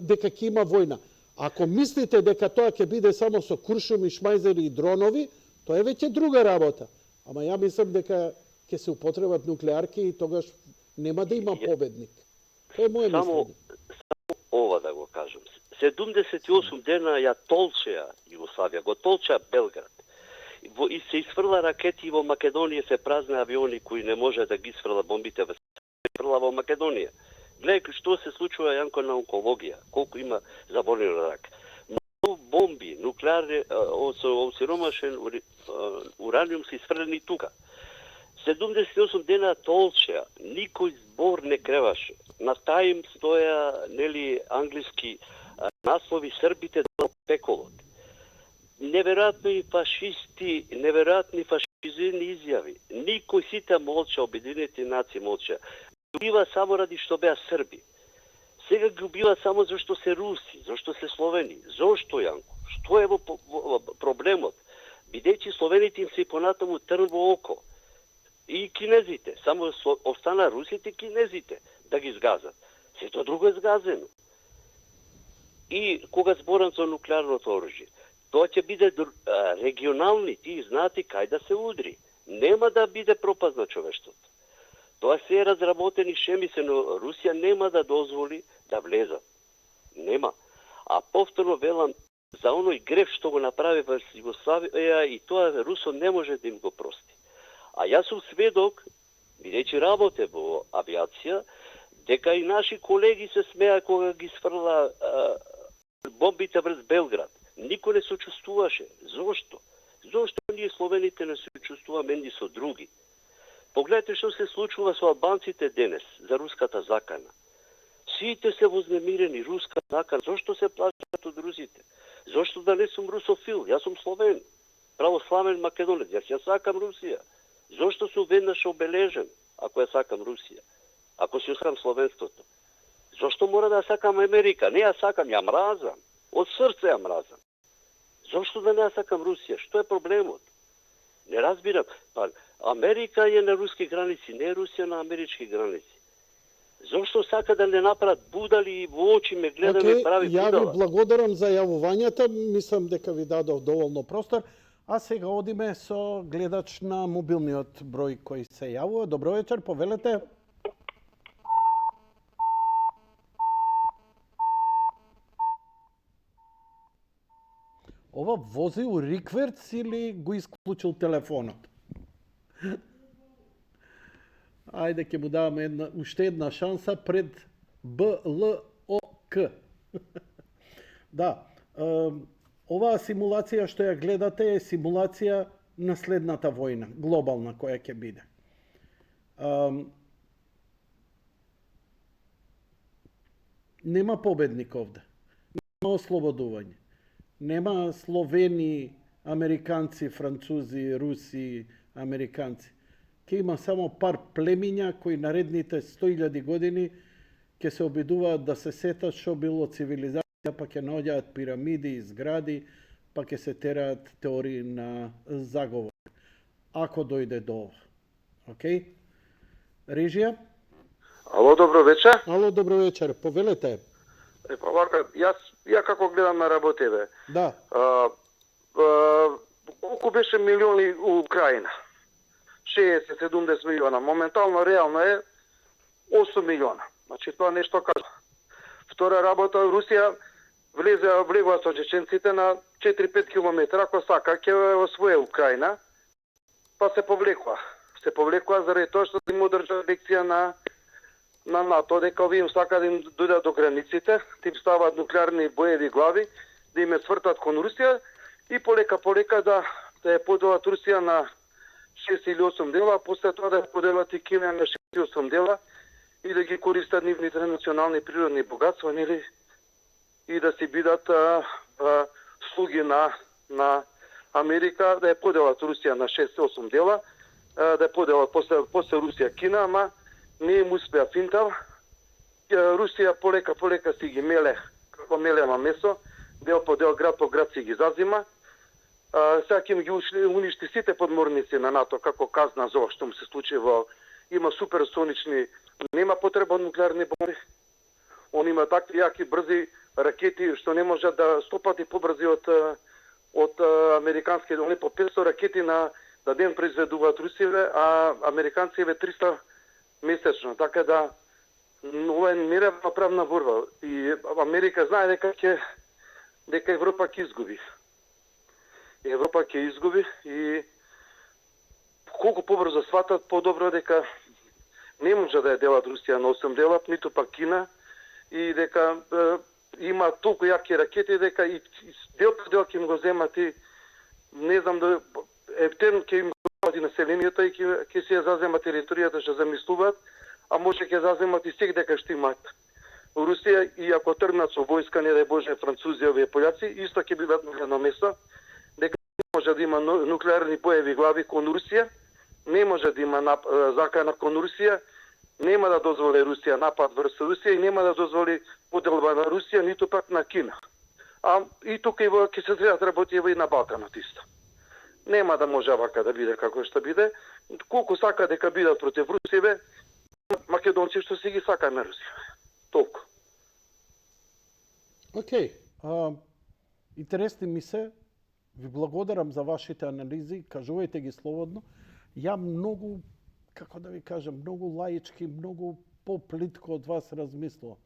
дека ќе има војна. Ако мислите дека тоа ќе биде само со куршуми, шмајзери и дронови, тоа е веќе друга работа. Ама ја мислам дека ќе се употребат нуклеарки и тогаш нема да има победник. Тоа е моје мислење. Само ова да го кажам. 78 дена ја толчеа Југославија, го толчеа Белград. И се изфрла ракети во Македонија, се празни авиони кои не може да ги изфрла бомбите во изфрла во Македонија. Гледај што се случува, Јанко, на онкологија, колку има заболени рак. Многу бомби, нуклеарни, осиромашен ураниум се изфрлени тука. 78 дена толчеа, никој збор не креваше. На таим стоја, нели, англиски наслови Србите до пеколот. Неверојатни фашисти, неверојатни фашизирани изјави. Никој сите молча, Обединените нации молча. Убива само ради што беа Срби. Сега ги убива само зашто се руси, зашто се словени. Зошто, Јанко? Што е во проблемот? Бидејќи словените им се понатаму трн во око. И кинезите, само остана русите и кинезите да ги згазат. Сето друго е згазено. И кога зборам за нуклеарното оружје, тоа ќе биде регионални, ти знаете кај да се удри. Нема да биде пропаст на човештвото. Тоа се е разработени шемисе, но Русија нема да дозволи да влезат. Нема. А повторно велам за оној греф што го направи во Југославија и тоа Русо не може да им го прости. А јас сум сведок, бидејќи работе во авиација, дека и наши колеги се смеа кога ги сфрла бомбите врз Белград. Никој не се чувствуваше. Зошто? Зошто ние словените не се чувствуваме едни со други? Погледнете што се случува со албанците денес за руската закана. Сите се вознемирени, руска закана. Зошто се плашат од русите? Зошто да не сум русофил? Јас сум словен, православен македонец. Јас ја сакам Русија. Зошто сум веднаш обележен, ако ја сакам Русија? Ако си сакам словенството? Зошто мора да ја сакам Америка? Не ја сакам, ја мразам. Од срце ја мразам. Зошто да не сакам Русија? Што е проблемот? Не разбирам. Па, Америка е на руски граници, не е Русија на амерички граници. Зошто сака да не направат будали и во очи ме гледа ме прави ја ви будала? благодарам за јавувањата, мислам дека ви дадов доволно простор. А сега одиме со гледач на мобилниот број кој се јавува. Добро вечер, повелете. Ова вози у рикверц или го исклучил телефонот? Ајде ќе му даваме уште една шанса пред БЛОК. Да, оваа симулација што ја гледате е симулација на следната војна, глобална која ќе биде. Нема победник овде. Нема ослободување. Нема Словени, американци, французи, руси, американци. Ке има само пар племиња кои наредните 100.000 години ќе се обидуваат да се сетат што било цивилизација, па ќе наоѓаат пирамиди и згради, па ќе се тераат теории на заговор. Ако дојде до ова. Океј? Режија? Ало, добро вечер. Ало, добро вечер. Повелете. Па вака, ја како гледам на работеве. Да. Колку беше милиони у Украина? 60-70 милиона. Моментално реално е 8 милиона. Значи тоа нешто кажа. Втора работа, Русија влегува со чеченците на 4-5 километра, ако сака ќе освое Украина, па се повлекува. Се повлекува заради тоа што им одржа лекција на НАТО, дека овие им сака да им дојдат до границите, да им стават нуклеарни боеви глави, да им свртат кон Русија и полека да ја поделат Русија на 6 или 8 дела, а после тоа да ја поделат и Кина на 6 или 8 дела и да ги користат нивните национални природни богатства, нели, и да си бидат слуги на Америка, да ја поделат Русија на 6-8 дела, да ја поделат после Русија Кина, ама не им успеа финтал. Русија полека си ги меле, како мелема месо, дел по дел, град по град си ги зазима. Сега ќе ги уништи сите подморници на НАТО, како казна за ова што му се случи има суперсонични, нема потреба од нуклеарни бомби. Он има такви јаки брзи ракети што не можат да 100 пати побрзи од американски, они по 500 ракети на ден произведуваат Русија, а американците 300 месечно. Така да ова е нереална правна борба и Америка знае дека Европа ќе изгуби. Европа ќе изгуби и колку побрзо сватат, подобро дека не може да ја делат Русија на 8 дела, ниту пак Кина, и дека има толку јаки ракети дека и дел по дел ќе им го земат и не знам да ефтерно ќе им го населението и ќе се ја заземат територијата што замислуваат, а може ќе заземат и сек дека што имаат Русија и ако тргнат со војска, не дај Боже, французи, овие пољаци, исто ќе бидат на едно место, дека не може да има нуклеарни боеви глави кон Русија, не може да има закана кон Русија, нема да дозволи Русија напад врз Русија и нема да дозволи поделба на Русија, ниту пак на Кина. А и тука ќе се треба работи и на Балканот исто. Нема да може вака да биде како што биде. Колку сака дека бидат против Русија, македонци што си ги сакаме Русија. Толку. Океј. Интересни ми се. Ви благодарам за вашите анализи. Кажувајте ги слободно. Ја многу, како да ви кажам, многу лаички, многу поплитко од вас размислувам.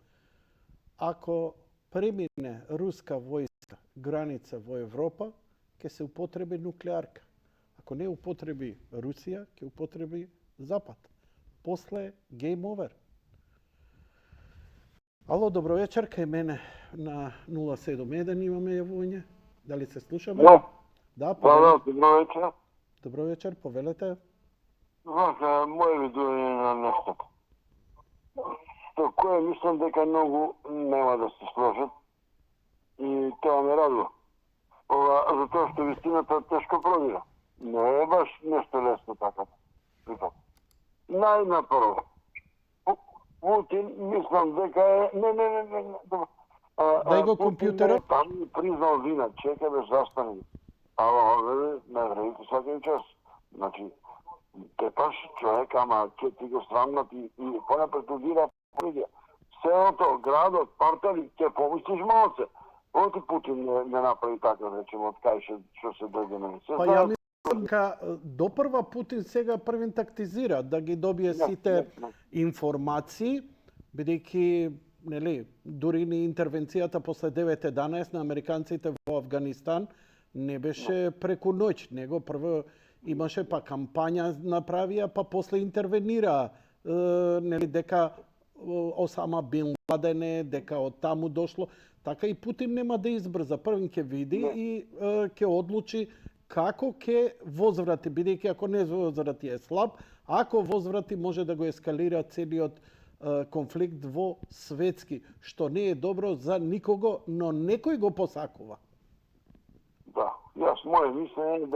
Ако премине руска војска граница во Европа, ќе се употреби нуклеарка. Ако не употреби Русија, ќе употреби Запад. После game over. Ало, добро вечер, кај мене на 071 имаме јавување. Дали се слушаме? Да. Да, Да, добро вечер. Добро вечер, повелете. Знаете, моје видување на нешто. Со кое мислам дека многу нема да се сложат и тоа ме радува. Затоа што вистината тешко пробира. Не е баш нешто лесно така. Најнапрво, Путин мислам дека е... Не, добро. Дај го компјутерот. Там ми признал вина, чекай бе, застани. Ало, не вредите всеки час. Значи, тепаш човек, ама ќе ти го срамнат и поне претудира приѓа. Селото, градот, партали, ќе помислиш малце. Оти Путин не направи така, речемо, од кај што се дојде на Па ја мислам дека допрва Путин сега првин тактизира да ги добие сите информации, бидејќи нели дури ни интервенцијата после 9/11 на американците во Афганистан не беше преку ноќ, него прво имаше па кампања направија, па после интервенира нели дека Осама Бин Ладен е, дека од таму дошло. Така и Путин нема да избрза. Првин ќе види и ќе одлучи како ќе возврати, бидејќи ако не возврати е слаб, ако возврати може да го ескалира целиот конфликт во светски, што не е добро за никого, но некој го посакува. Да, јас моје мислење е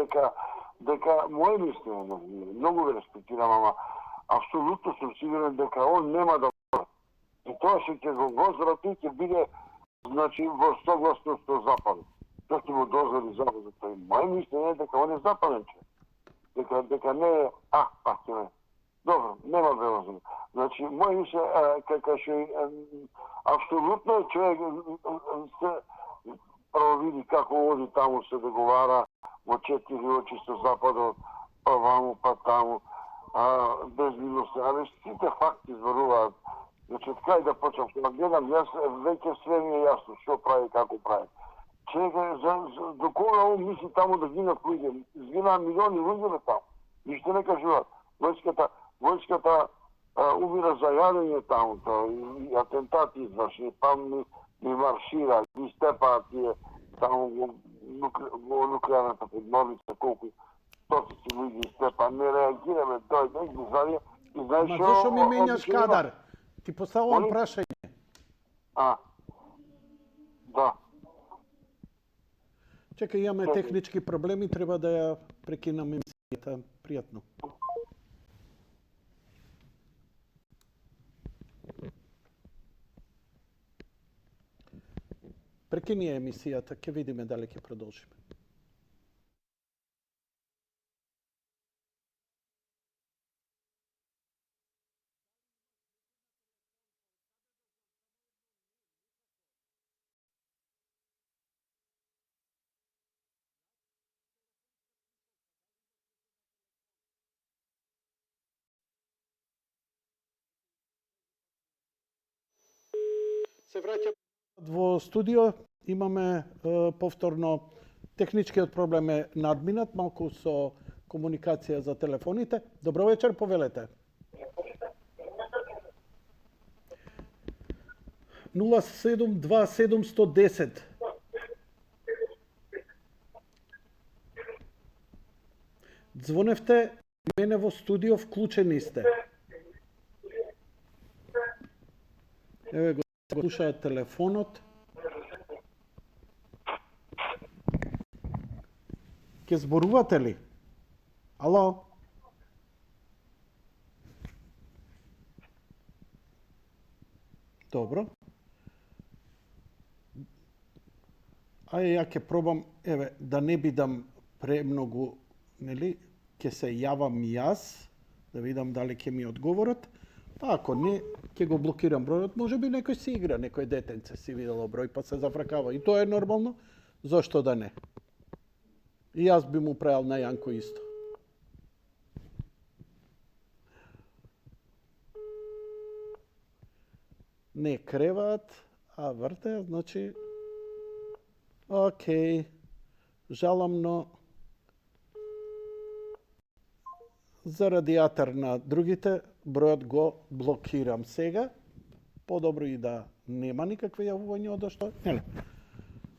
дека моје мислење, многу го респектирам, ама апсолутно сум сигурен дека он нема да и тоа што ќе го возврати ќе биде значи во согласно со Западот. Тоа ќе му дозволи Западот. Моје мислење е дека он е западен човек. Дека не е ќе не. Добро, нема превозно. Значи, мој мислење како што апсолутно човек се провиди како оди таму се договара во 4 очи со Западот, па ваму, па таму, без милост. Али сите факти зборуваат. Значи, кај да почнам, кога гледам, јас веќе све ми е јасно, што прави, како прави. Чекај, до кога он мисли таму да гинат луѓе? Изгинаа милиони луѓе таму. Ништо не кажуваат. Војската умира за јадење таму, и атентати извршени, па ми маршира, ми степаат тие таму во нуклеарната подморница, колку стотици луѓе степа, не реагираме, дојде, ги зади, и знаеш Ма зашо ми менјаш кадар? Ти поставувам прашање. Да. Чекај, имаме технички проблеми, треба да ја прекинам емисијата. Пријатно. Прекини емисијата, ќе видиме дали ќе продолжиме. Се враќам во студио, имаме повторно техничкиот проблем е надминат, малку со комуникација за телефоните. Добро вечер, повелете. 072-710. Звоневте мене во студио, вклучени сте. Еве го слушаат телефонот. Ке зборувате ли? Ало? Добро. Ајде, ја ќе пробам, еве, да не бидам премногу, нели, ќе се јавам јас, да видам дали ќе ми одговорат. Па ако не, ќе го блокирам бројот, може би некој си игра, некој детенце си видело број, па се зафракава. И тоа е нормално, зошто да не? И јас би му правил на Јанко исто. Не креваат, а врте, значи... Океј, жалам, но... Заради атар на другите, бројот го блокирам сега. Подобро и да нема никакви јавувања одошто. Нели?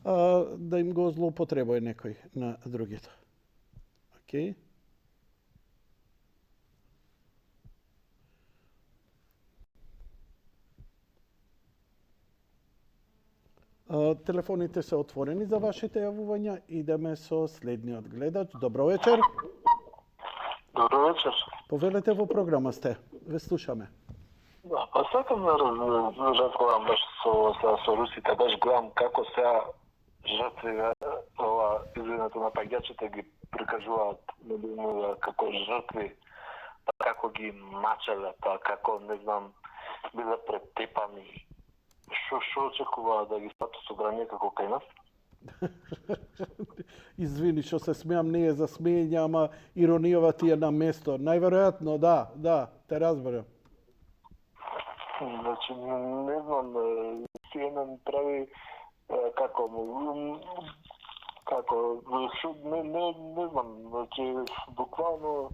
Да им го злоупотребува некој на другите. Океј. Телефоните се отворени за вашите јавувања. Идеме со следниот гледач. Добро вечер. Добро вечер. Повелете, во програма сте. Ве слушаме. Да, па сакам да разговарам баш со русите. Баш гледам како сега жртви извинете напаѓачите ги прикажуваат како жртви, па како ги мачеле, па како не знам биле претепани. Што очекуваат да ги стату собрание како кај нас? Извини што се смеам, не е за смеење, ама иронијава ти е на место. Најверојатно, да, те разберам. Значи, не знам, CNN прави како не знам, значи буквално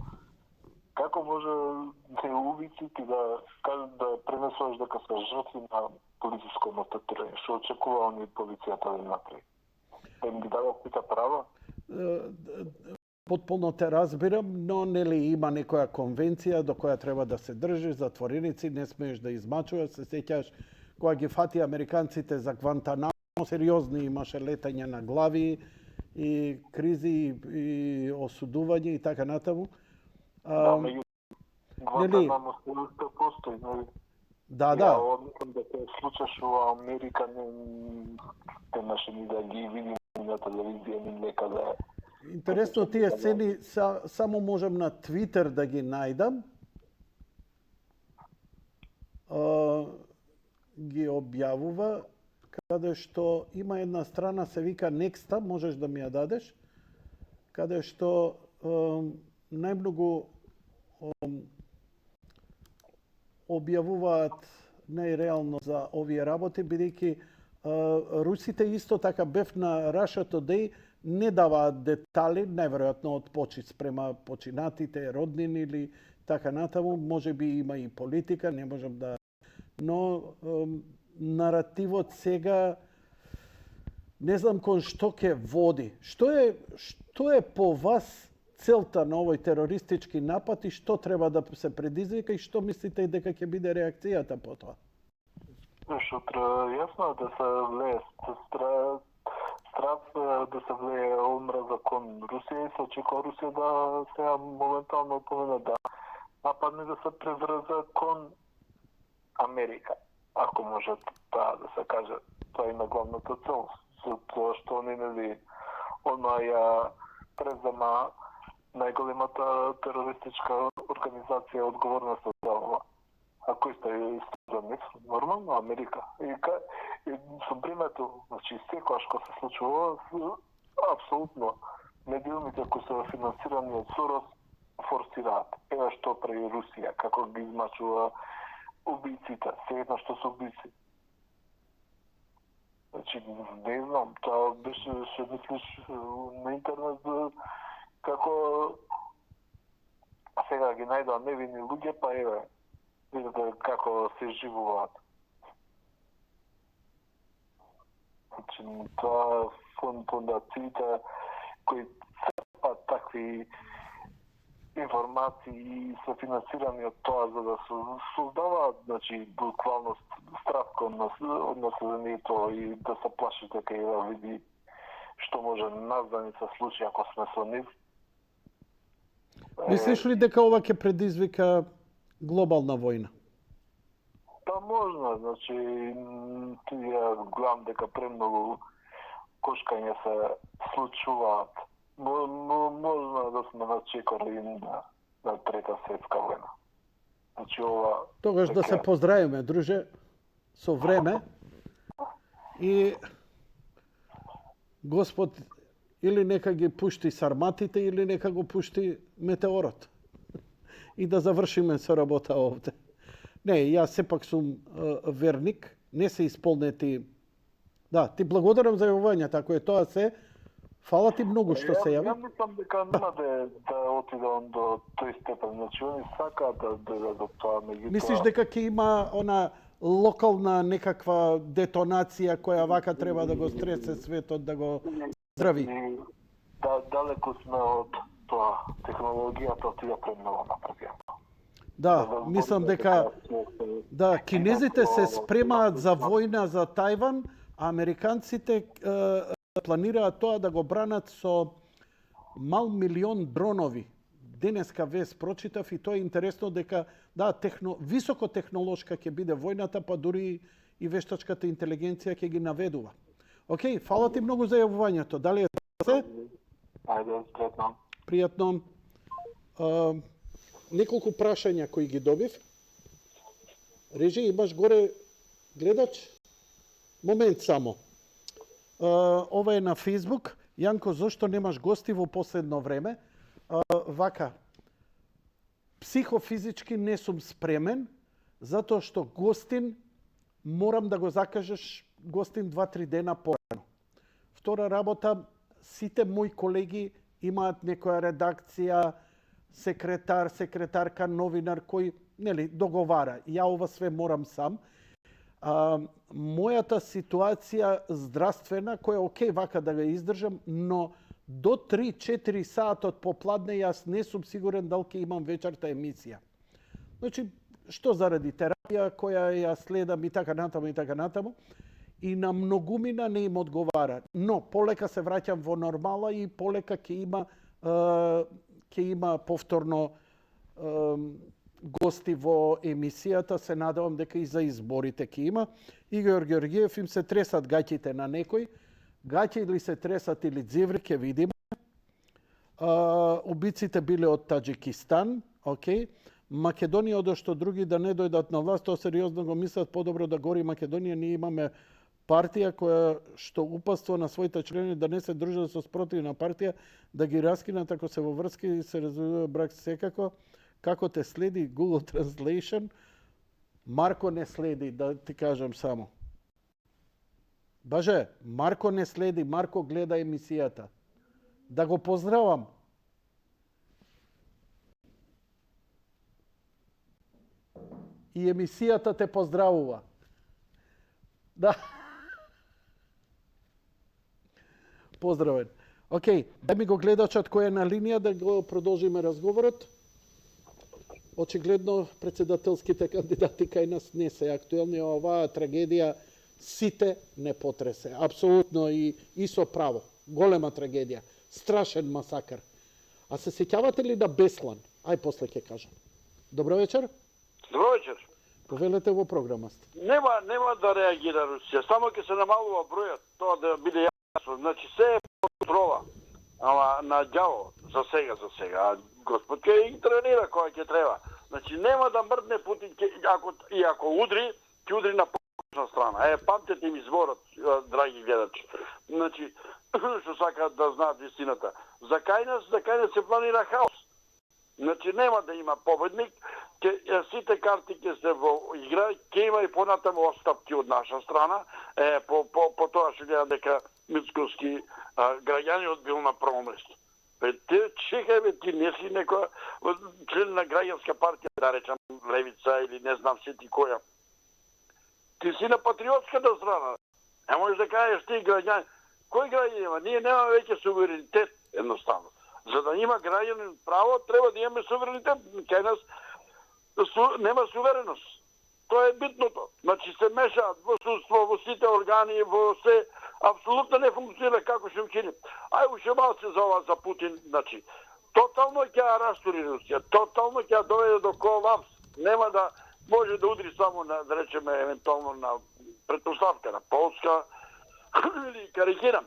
како може да убици ти да пренесуваш дека се жртви на полициско малтретирање? Што очекува они полицијата да им направи? Да им ги дадат сите права? Потполно те разбирам, но нели има некоја конвенција до која треба да се држиш, затвореници не смееш да измачуваш, се сеќаш кога ги фати американците за Гвантанамо, сериозни имаше летање на глави и кризи и осудување и така натаму. Гвантанамо се постои, нели? Да. Одмислам да се случаш во Америка, немаше ни да ги видим на телевизија, ни некаде. Интересно, тие сцени само можам на Твитер да ги најдам. Ги објавува, каде што има една страна, се вика Nexta, можеш да ми ја дадеш, каде што најмногу објавуваат најреално за овие работи, бидејќи русите исто така бев на Russia Today, не даваат детали, најверојатно од почит спрема починатите, роднини или така натаму, може би има и политика, не можам да... Но наративот сега не знам кон што ќе води. Што е по вас целта на овој терористички напад и што треба да се предизвика и што мислите дека ќе биде реакцијата по тоа? Што треба јасно да се влее страв да се влее омраза кон Русија и се очекува Русија да сега моментално помене да нападне да се преврзе кон Америка. Ако може да се каже, тоа има главната цел, затоа што они нели ја презема најголемата терористичка организација одговорна за ова. А кој сте за нив? Нормално Америка. И со времето, значи секогаш кога се случува, апсолутно медиумите кои се финансирани од Сорос форсираат. Ева што прави Русија, како ги измачува убиците, сега што се убици. Значи, не знам, тоа беше, што мислиш на интернет, како сега ги најдоа невини луѓе, па еве, видите како се живуваат. Значи, тоа фондациите кои црпат такви информации и се финансирани од тоа за да се создаваат, значи, буквално страх кон населението и да се плаши дека да види што може нас да ни се случи ако сме со нив. Мислиш ли дека ова ќе предизвика глобална војна? Па можно, значи, ја гледам дека премногу кошкања се случуваат. Можно да сме на чекори на Трета светска војна. Значи ова... Тогаш да се поздравиме, друже, со време и Господ или нека ги пушти сарматите или нека го пушти метеорот. И да завршиме со работа овде. Не, јас сепак сум верник, не се исполнети... Да, ти благодарам за јавувањето, ако е тоа се, фала ти многу што се јави. Ја мислам дека нема да отидам до тој степен, значи они сакаат да дојдат до тоа, меѓутоа... Мислиш дека ќе има она локална некаква детонација која вака треба да го стресе светот, да го здрави? Далеко сме од тоа. Технологијата отиде премногу напред. Да, мислам дека кинезите се спремаат за војна за Тајван, а американците планираат тоа да го бранат со мал милион дронови. Денеска вест прочитав и тоа е интересно дека високотехнолошка ќе биде војната, па дури и вештачката интелигенција ќе ги наведува. Океј, фала ти многу за јавувањето. Дали е се? Ајде, сретно. Пријатно. Неколку прашања кои ги добив. Режи, имаш горе гледач? Момент само. Ова е на Facebook. Јанко, зошто немаш гости во последно време? Вака, психофизички не сум спремен, затоа што гостин морам да го закажеш гостин 2-3 дена порано. Втора работа, сите мои колеги имаат некоја редакција, секретар, секретарка, новинар кој договара. Ја ова све морам сам. Мојата ситуација здравствена, која окей вака да га издржам, но до 3-4 саатот попладне јас не сум сигурен дали ќе имам вечерта емисија. Значи, што заради терапија која ја следам и така натаму, и на многумина не им одговара. Но полека се враќам во нормала и полека ќе има повторно гости во емисијата, се надевам дека и за изборите ќе има. Игор Георгиев, им се тресат гаќите на некој. Гаќи или се тресат или дзиври, ќе видиме. Убиците биле од Таџикистан, окей. Македонија, одошто други да не дојдат на власт, тоа сериозно го мислат, подобро да гори Македонија. Ние имаме партија која што упатства на своите члени да не се дружат со спротивна партија, да ги раскинат ако се во врски и се развивува брак секако. Како те следи Google Translation? Марко не следи, да ти кажам само. Баже, Марко не следи, Марко гледа емисијата. Да го поздравам. И емисијата те поздравува. Да. Поздравен. Океј, дај ми го гледачот кој е на линија да го продолжиме разговорот. Очигледно председателските кандидати кај нас не се актуелни, оваа трагедија сите не потресе. Апсолутно и со право. Голема трагедија. Страшен масакар. А се сеќавате ли на Беслан? Ај после ќе кажам. Добро вечер. Добро вечер. Повелете во програмаст. Нема да реагира Русија, само ќе се намалува бројот, тоа да биде јасно. Значи се е под контрола. Ама на ѓаво, за сега. Господ ќе и тренира која ќе треба. Значи нема да мрдне Путин, ако удри, ќе удри на погрешна страна. Памтете ми зборот, драги гледачи. Значи, што сакаат да знаат вистината. За кај нас се планира хаос. Значи нема да има победник, сите карти ќе се во игра, ќе има и понатаму остапки од наша страна. По тоа што гледам дека Мицковски граѓанинот бил на прво место. Чекај, ти не си некоја член на граѓанска партија, да речам Левица или не знам се ти која. Ти си на патриотската страна. Не можеш да кажеш ти граѓан. Кој граѓан има? Ние немаме веќе суверенитет, едноставно. За да има граѓанин право, треба да имаме суверенитет. Кај нас нема сувереност. Тоа е битното. Значи се мешаат во судство, во сите органи, во се. Апсолутно не функционира како што учини. Уште малце за ова за Путин. Значи, тотално ќе ја растури Русија. Тотално ќе ја доведе до колапс. Нема да може да удри само на, да речеме, евентуално на претпоставка на Полска или карикирам.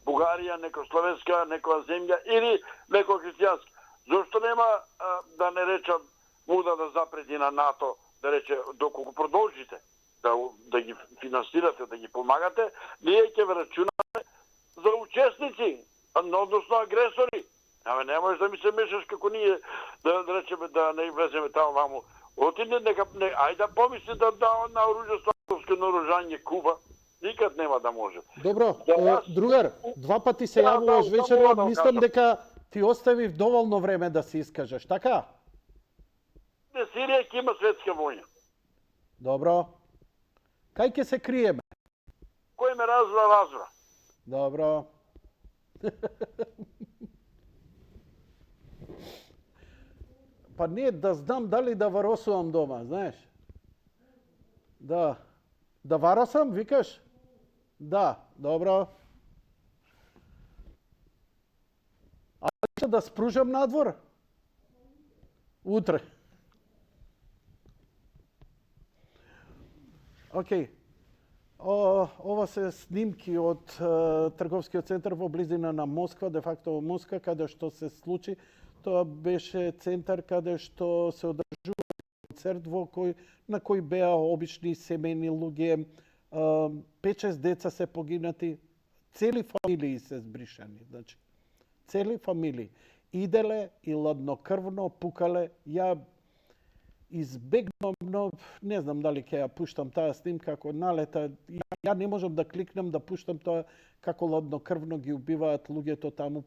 Бугарија, некоја словенска, некоја земја или некоја христијанска. Зошто нема, да не речам, муда да запрети на НАТО, да рече, доколку продолжите да ги финансирате, да ги помагате, ние ќе ве рачунаме за учесници, односно агресори. Не можеш да ми се мешаш како ние, да речеме, да не влеземе таму ваму. Ајде да помисли да на оружје, стратовско наоружање Куба. Никад нема да може. Добро, другар, два пати се јавуваш вечерот, мислам дека ти оставив доволно време да се искажеш, така? Сирија ќе има светска војна. Добро. Кај ќе се криеме? Кој ме разбра. Добро. Па не, да знам дали да варосувам дома, знаеш? Да. Да варосам, викаш? Да, добро. А ќе да спружам надвор? Утре. Океј, Ова се снимки од трговскиот центар во близина на Москва, де факто во Москва, каде што се случи. Тоа беше центар каде што се одржува концерт на кој беа обични семејни луѓе, 5-6 деца се погинати, цели фамилии се збришани, значи цели фамилии иделе и ладнокрвно пукале. Ја избегнувам, но не знам дали ќе ја пуштам таа снимка ако налета. Ја не можам да кликнам да пуштам тоа како ладнокрвно ги убиваат луѓето таму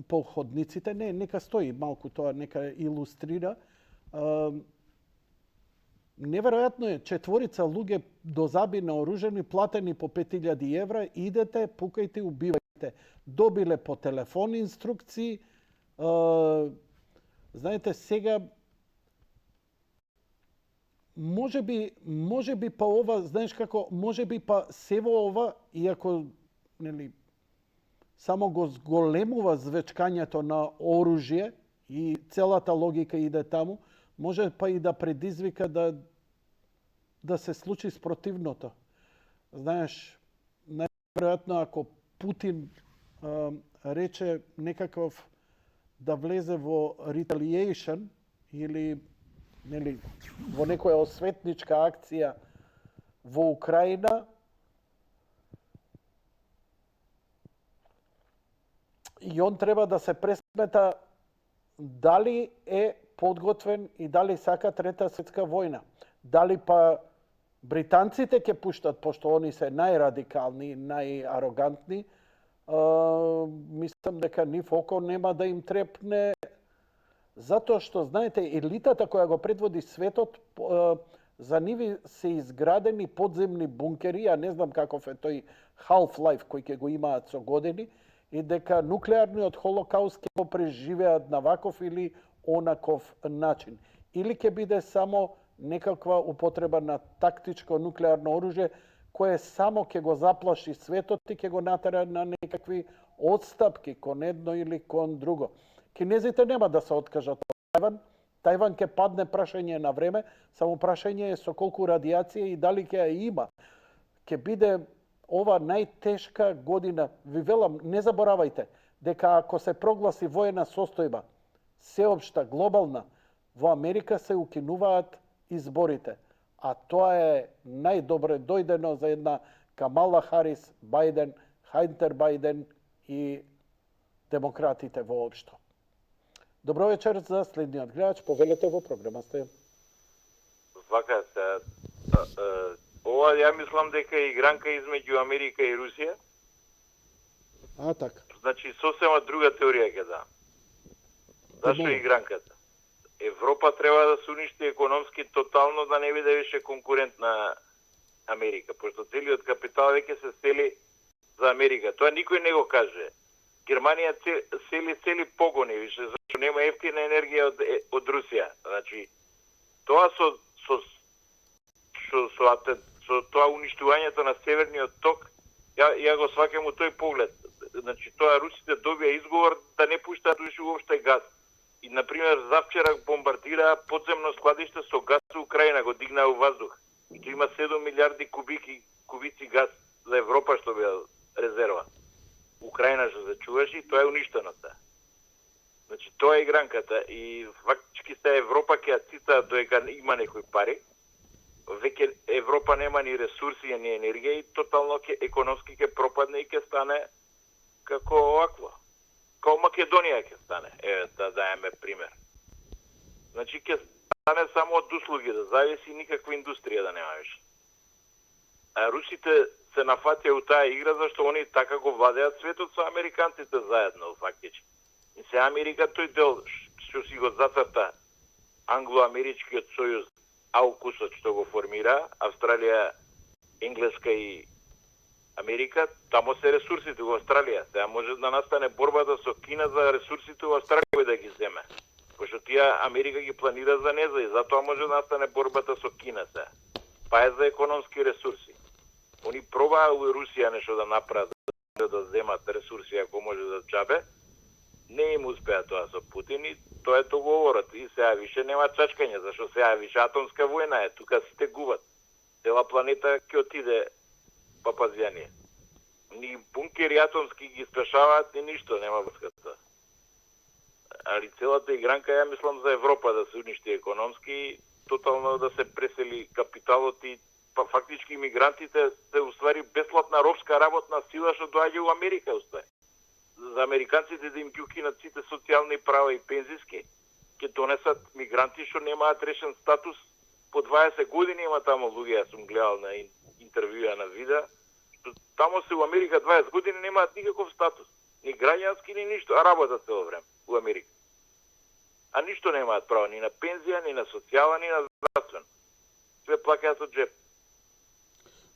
по ходниците. Не, нека стои малку тоа, нека илустрира. Неверојатно е, 4 луѓе до заби наоружени, платени по 5000 евра, идете, пукајте, убивајте. Добиле по телефон инструкции. Знаете, сега може би па ова, знаеш како, може би па се во ова, иако нели само го зголемува звечкањето на оружје и целата логика иде таму, може па и да предизвика да се случи спротивното. Знаеш, најверојатно ако Путин рече некаков да влезе во retaliation или нели во некоја осветничка акција во Украина, и он треба да се пресмета дали е подготвен и дали сака трета светска војна. Дали па британците ќе пуштат, пошто они се најрадикални, најарогантни, мислам дека нив око нема да им трепне, затоа што, знаете, елитата која го предводи светот, за нив се изградени подземни бункери, а не знам каков е тој Half-Life кој ќе го имаат со години, и дека нуклеарниот холокауст ќе го преживеат на ваков или онаков начин. Или ќе биде само некаква употреба на тактичко нуклеарно оружје, кое само ќе го заплаши светот и ќе го натера на некакви отстапки кон едно или кон друго. Кинезите нема да се откажат од Тајван. Тајван ќе падне, прашање на време, само прашање е со колку радиација и дали ќе ја има. Ќе биде ова најтешка година. Ви велам, не заборавајте дека ако се прогласи воена состојба, сеопшта, глобална, во Америка се укинуваат изборите. А тоа е најдобре дојдено за една Камала Харис, Бајден, Хајнтер Бајден и демократите воопшто. Добро вечер за следниот гледач. Повелете во програмата. Вака се. Ова ја мислам дека е игранка измеѓу Америка и Русија. Така. Значи сосема друга теорија ќе дам. Зашто е игранката? Европа треба да се уништи економски тотално, да не биде више конкурент на Америка, пошто целиот капитал веќе се сели за Америка. Тоа никој не го каже. Германија цели погони више, зашто нема ефтина енергија од Русија. Значи, тоа со тоа уништувањето на Северниот ток, ја го сваќам у тој поглед. Значи, тоа русите добија изговор да не пуштаат уште уопште газ. И, например, завчера бомбардира подземно складиште со газ за Украина, го дигнаа у воздух. Што има 7 милиарди кубици газ за Европа што беа резерва. Украина што се чуваше и тоа е уништено. Значи, тоа е игранката и фактички се Европа ќе ја цита доека има некои пари. Веќе Европа нема ни ресурси, ни енергија и тотално економски ќе пропадне и ќе стане како овакво. Као Македонија ќе стане. Еве да даеме пример. Значи ќе стане само од услуги, да зависи никаква индустрија да нема више. А русите се нафатија у таа игра зашто они така го владеат светот со американците заедно фактички. И се Америка тој дел што си го зацрта англо-америчкиот сојуз AUKUS што го формира Австралија, Енглеска и Америка, тамо се ресурсите во Австралија. Сега може да настане борбата со Кина за ресурсите во Австралија да ги земе. Пошто тие Америка ги планира за неза и затоа може да настане борбата со Кина сега. Па е за економски ресурси. Они пробаа во Русија нешто да направат, да земат ресурси ако може да џабе. Не им успеа тоа со Путин и тоа е договорот. И сега више нема чачкање, зашто сега више атомска војна е, тука сите губат. Цела планета ќе отиде папазјание. Ни бункери атомски ги спешаваат, ни ништо, нема врска тоа. Али целата игранка, ја мислам за Европа да се уништи економски, тотално да се пресели капиталот и па фактички имигрантите се уствари бесплатна робска работна сила што доаѓа у Америка уствари. За американците да им ги укинат сите социјални права и пензиски, ќе донесат мигранти што немаат решен статус. По 20 години има тамо луѓе, ја сум гледал на интервјуа на видеа, што тамо се у Америка 20 години немаат никаков статус, ни граѓански, ни ништо, а работат цело време у Америка. А ништо немаат право, ни на пензија, ни на социјала, ни на здравствено. Све плаќаат од джеп.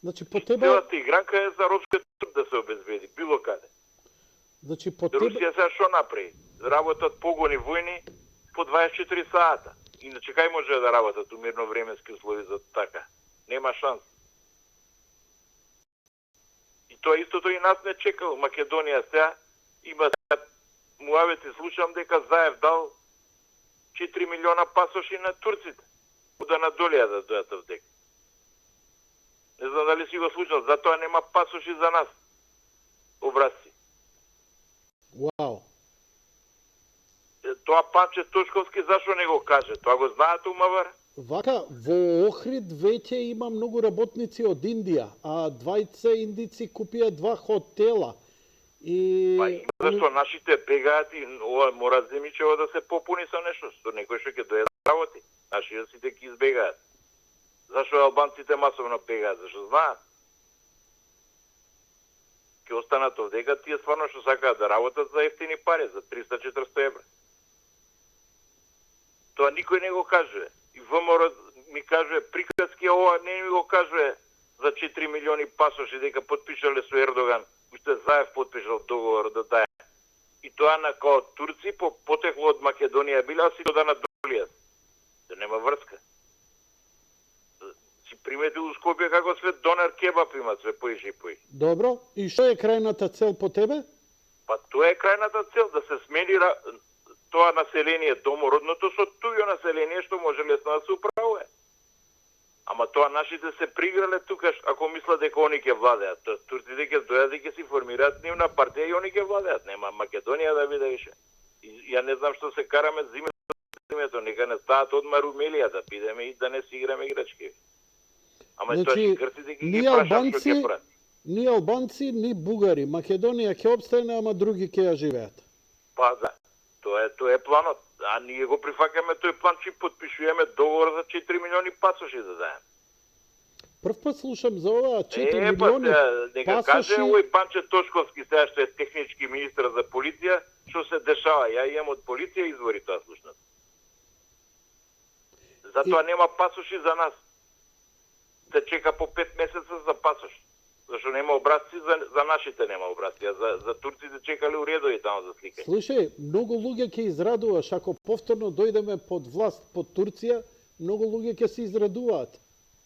Значи по тебе, Целата игранка е за робскиот труд да се обезбеди, било каде. значи по тебе, Русија сега што направи? Работат погони војни по 24 сата. Иначе кај може да работат у мирновременски услови за така? Нема шанс. И тоа истото и нас не чека. Македонија сега има муавети, слушам дека Заев дал 4 милиона пасоши на турците. Да надолија да дојат овдека. Не знам дали си го слушал, затоа нема пасоши за нас. Образци. вау. Тоа Панче Тошковски зашо не го каже? Тоа го знаат у МВР? Вака, во Охрид веќе има многу работници од Индија, а двајца индици купија 2 хотела. И Па има зашто нашите бегаат и ова мора Земичево да се попуни со нешто, со некој што ќе дојде да работи. Нашите сите ќе избегаат. Зашо албанците масовно бегаат? Зашо знаат? Ќе останат овдека тие стварно што сакаат да работат за ефтини пари, за 300-400 евра. Тоа никој не го кажува. И ВМРО ми кажува приказки, ова не ми го кажува за 4 милиони пасоши дека потпишале со Ердоган. Уште Заев потпишал договор да дај. И тоа на као Турци потекло од Македонија била си да надолија. Да нема врска. Си примети у Скопје како све донер кебаб има, све поише и поише. добро, и што е крајната цел по тебе? Па тоа е крајната цел, да се смени тоа население домородното со туѓо население што може лесно да се управува. Ама тоа нашите се приграле тука, ако мислат дека они ќе владеат. Турците ќе дојдат и ќе си формираат нивна партија и они ќе владеат. Нема Македонија да биде више. И ја не знам што се караме зимето, нека не стават одма румелија да бидеме и да не си играме играчки. Ама тоа Значи, ќе грците ќе ги ни прашам што албанци, ќе прават. ни албанци, ни бугари. Македонија ќе обстане, ама други ќе ја живеат. Па да, тоа е планот. А ние го прифакаме тој план, че потпишуваме договор за 4 милиони пасоши да даем. Прв пат слушам за ова 4 па милиони нека пасоши. каже овој Панче Тошковски, сега што е технички министр за полиција, што се дешава. Ја имам од полиција извори тоа слушнат. Затоа нема пасоши за нас. Се чека по 5 месеца за пасош. Зашто нема образци, за нашите нема образци, а за турците чекале у редови тамо за сликање. Слушај, многу луѓе ќе израдуваш ако повторно дојдеме под власт под Турција, многу луѓе ќе се израдуваат.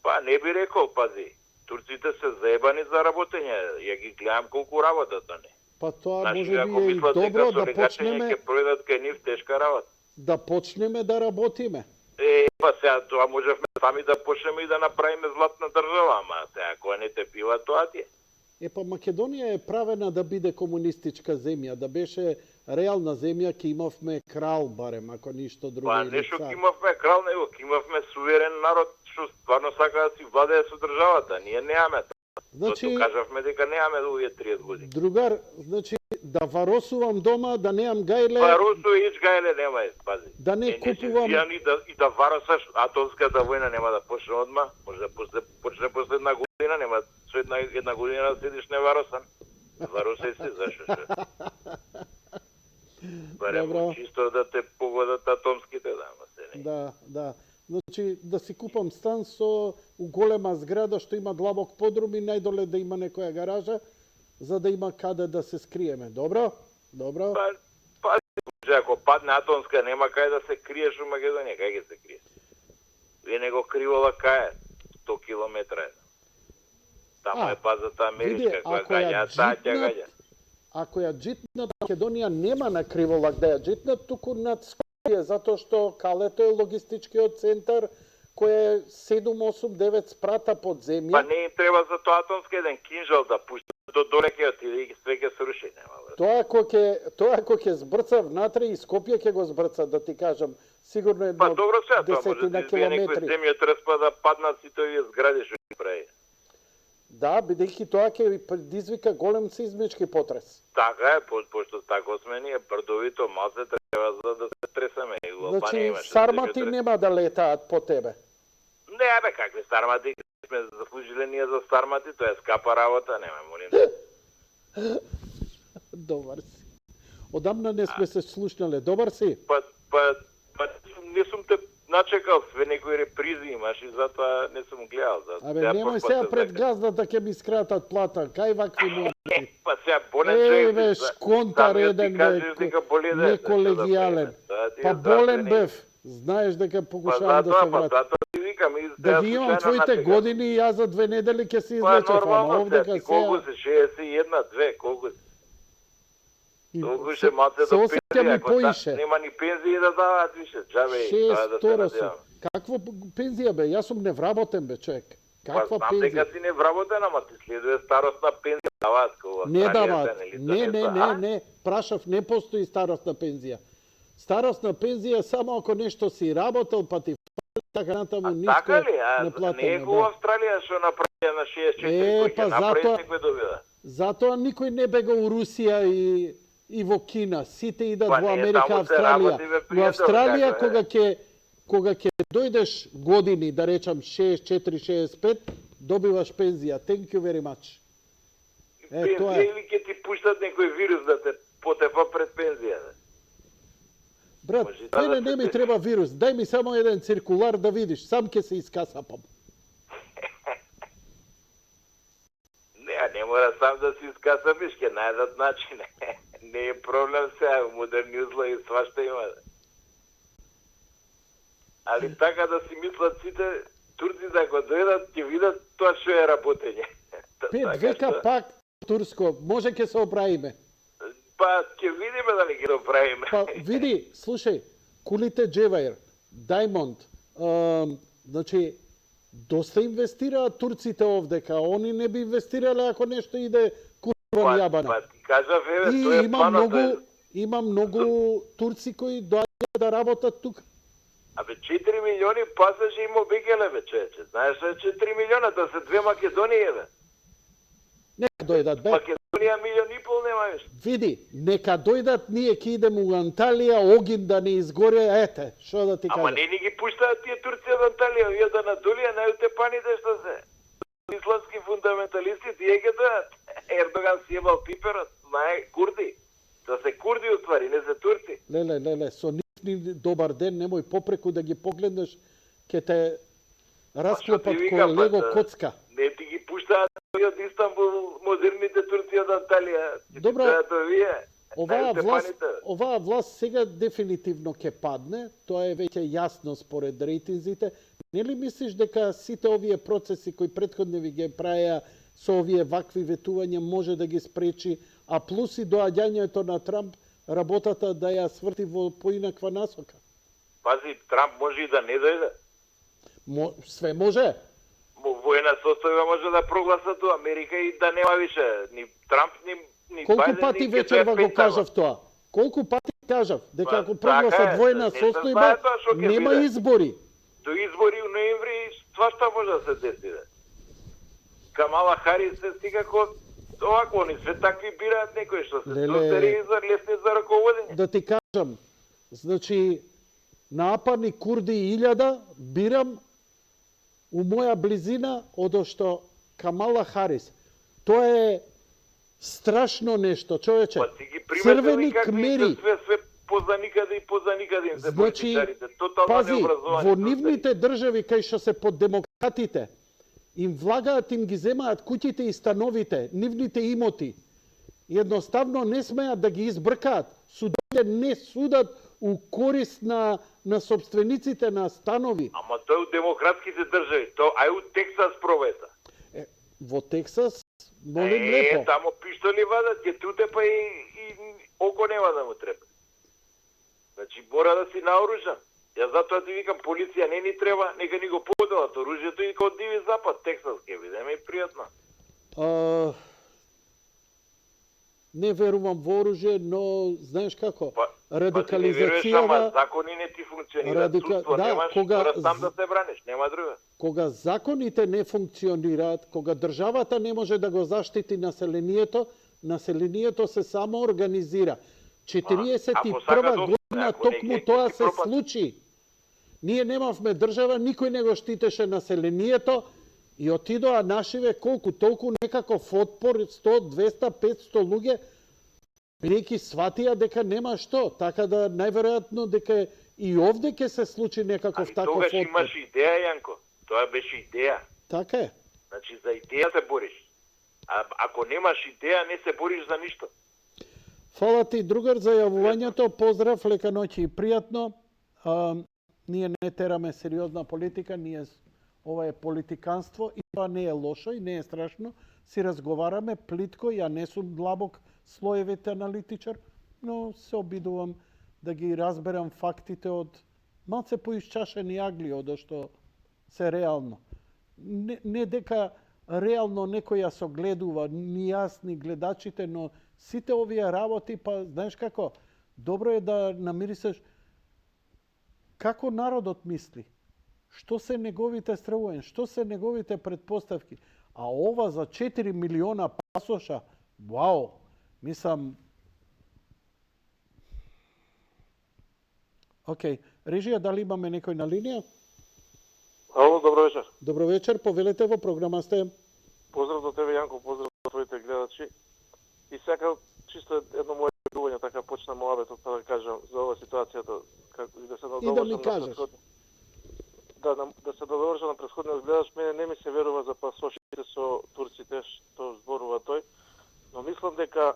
Па не би рекол, пази. Турците се заебани за работење. Ја ги гледам колку работат они. Па тоа Значи, може ако би е и мислат дека добро со да легачење почнеме ќе пројдат кај нив тешка работа. да работиме. Па сега тоа можевме сами да почнеме и да направиме златна држава, ама сега кој не те пива тоа ти е. Па Македонија е правена да биде комунистичка земја, да беше реална земја, ќе имавме крал барем, ако ништо друго. Па или нешто цар. ќе имавме крал, него ќе имавме суверен народ што стварно сака да си владее со државата. Ние немаме тоа. Значи, Зато кажавме дека немаме овие 30 години. другар, значи да варосувам дома, да неам гајле, Па Русо и гајле нема е, пази. да не си купувам. пијан и да варосаш, атомската војна нема да почне одма, може да почне после една година, нема со една година да седиш неваросан. Варосај се, зашо ше? Барем Добро. чисто да те погодат атомските, да, ама се не. Да. Значи да си купам стан со голема зграда што има длабок подрум и најдоле да има некоја гаража, за да има каде да се скриеме. Добро? Па, ако падне атомска, нема кај да се криеш у Македонија, кај ќе се криеш? Вие не го кривола кај 100 километра е. Тамо е базата америчка, која гаѓа, таа ќе гаѓа. Ако ја джитнат Македонија нема на Криволак да ја джитнат, туку над Скопје, затоа што Калето е логистичкиот центар, која е 7, 8, 9 спрата под Па земја. не им треба за тоа атомски еден кинжал да пушта до доле ќе отиде и све ќе сруши, нема врска. Тоа ако ќе збрца внатре и Скопје ќе го збрца, да ти кажам, сигурно едно Па добро сега, тоа може да десетина избие некој километри. земјотрес па да паднат сите овие згради што ги прави. Да, бидејќи тоа ќе предизвика голем сеизмички потрес. Така е, пошто тако сме ние, брдовито малце треба за да се тресаме. И у Албанија Значи, имаше сармати земјотрес. нема да летаат по тебе. Не, бе, какви сармати, сме заслужили ние за сармати, тоа е скапа работа, нема, молим те. Добар си. Одамна не сме се слушнале. Добар си? Па, не сум те начекал, све некои репризи имаш и затоа не сум гледал. Абе, немој сега пред газдата ќе ми скратат плата. Кај вакви моменти? Па сега болен човек. Бе, шконтар еден, бе, неколегијален. Па болен бев. Знаеш дека покушавам да се Па вратам. затоа ти викам. Да ги имам твоите години и јас за 2 недели ќе се Па излечев, ама нормално овдека сега. Колку сега... се, 61, 2, колку се? Толку ше малце се до осеќам пензија, и ако поише. нема ни пензии да даваат више, џабе и тоа да се 6 надевам. Какво пензија бе? Јас сум невработен бе, човек. Па Каква знам пензија? дека си невработен, ама ти следува старосна пензија даваат кога Не даваат. Не. Прашав, не постои старосна пензија. Старосна пензија само ако нешто си работел, па ти фали, така натаму ништо Така ли? не Не платено. е во Австралија што направија на 64 кој па ќе направи затоа- некој добива. Затоа никој не бега у Русија и во Кина. Сите идат Па во не, Америка, таму се Австралија. работи, бе, Во пријател, Австралија како е. кога ќе дојдеш години, да речам 64, 65, добиваш пензија. Thank you very much. Тоа Пензија е. или ќе ти пуштат некој вирус да те потепа пред пензија. Брат, Може и да мене да не ми се- треба вирус. Дај ми само еден циркулар да видиш. Сам ќе се искасапам. Не мора сам да си искасамиш, ќе најдат начин. Не е проблем сега, модерни услови свашта има. Али така да си мислат сите турците ако дојдат ќе видат тоа што е работење. 5 Така века што- пак турско. Може ќе се оправиме. Па ќе видиме дали ќе го правиме. Па види, слушај, кулите Джеваир, Даймонд, значи, доста инвестираат турците овдека, они не би инвестирале ако нешто иде курван јабана. Па ти кажав, еве, И тоа е има планот. има многу турци кои доаѓаат да работат тука. Абе 4 милиони пасажи има обикеле, бе, човече. Знаеш ли 4 милиона, да се 2 Македонија, бе. Нека дојдат, бе. Македонија милион и пол нема виш. Види, нека дојдат, ние ќе идеме у Анталија, огин да не изгоре, ете, што да ти Ама кажам. не ни ги пуштаат тие турци од Анталија, вие да надолија најутепаните што се. Исламски фундаменталисти, тие ќе дојдат. Ердоган си ебал пиперот, знае курди. Да се курди уствари, не се турци. Леле, со нивни добар ден, немој попреку да ги погледнеш, ќе те расклопат ти кој викам, па, лего да. коцка. Не ти ги пуштаат од Истанбул модерните турци од Анталија. Ти Добро. дојдат овие. Оваа власт сега дефинитивно ќе падне, тоа е веќе јасно според рейтинзите. Нели мислиш дека сите овие процеси кои претходно ви ги праја со овие вакви ветувања може да ги спречи, а плюс и доаѓањето на Трамп работата да ја сврти во поинаква насока? Пази, Трамп може и да не дојде. Све може. Војна состојба може да прогласат у Америка и да нема више ни Трамп, ни Колку Бајден, пати ни вечерва го Пентагон. кажав тоа? Колку пати кажав дека Па, ако така прогласат е, војна не се состојба, знае тоа што ќе нема биде. избори. До избори у ноември свашта може да се деси. Камала Харис се стига овако, они све такви бираат некои што се Леле. достари и за лесни за раководење. Да ти кажам, значи, нападни курди 1000 бирам у моја близина одошто Камала Харис. Тоа е страшно нешто, човече. Па ти ги Црвени приметили какви кмери. се све позаникаде и позаникаде им се Значи, политичарите, тотално пази, необразовани. во нивните држави кај што се под демократите, им влагаат, им ги земаат куќите и становите, нивните имоти. Едноставно не смеат да ги избркаат. Судовите не судат у корист на собствениците на станови. Ама тоа е у демократските држави, тоа ај у Тексас пробајте. Во Тексас, молим лепо. Тамо пиштоли вадат, ќе туте па и око нема да му треба. Значи мора да си наоружан. Ја затоа ти викам, полиција не ни треба, нека ни го поделат оружјето и као Диви Запад, Тексас ќе бидеме и пријатно. Не верувам во оружје, но знаеш како? Па ти не веруваш, ама закони не ти функционираат, судство немаш, мораш сам да се браниш, нема друга. Кога законите не функционираат, кога државата не може да го заштити населението, населението се само организира. 41 година токму тоа се случи. Ние немавме држава, никој не го штитеше населението и отидоа нашиве колку толку некаков отпор, 100, 200, 500 луѓе, бидејќи сватија дека нема што, така да најверојатно дека и овде ќе се случи некаков таков отпор. Тогаш имаш идеја, Јанко. Тоа беше идеја. Така е. Значи за идеја се бориш. А ако немаш идеја, не се бориш за ништо. Фала ти, другар, за јавувањето. Поздрав, лека ноќ и пријатно. Ние не тераме сериозна политика, ова е политиканство и тоа не е лошо и не е страшно. Си разговараме плитко, ја не сум длабок слоевите аналитичар, но се обидувам да ги разберам фактите од малце поисчашени агли од што се реално. Не дека реално некој ја согледува, ни јас, ни гледачите, но сите овие работи, па знаеш како, добро е да намирисаш како народот мисли, што се неговите стравувања, што се неговите предпоставки. А ова за 4 милиона пасоша, вау, мислам... Океј, режија, дали имаме некој на линија? Ало, добро вечер. Добро вечер, повелете, во програма сте. Поздрав до тебе, Јанко, поздрав до твоите гледачи. И сега чисто едно мое јавување, така почна моабетот, па да кажам за ова ситуацијата, и да се И да ми кажеш. Да се додовршам на претходниот гледач, мене не ми се верува за пасошите со турците, што зборува тој, но мислам дека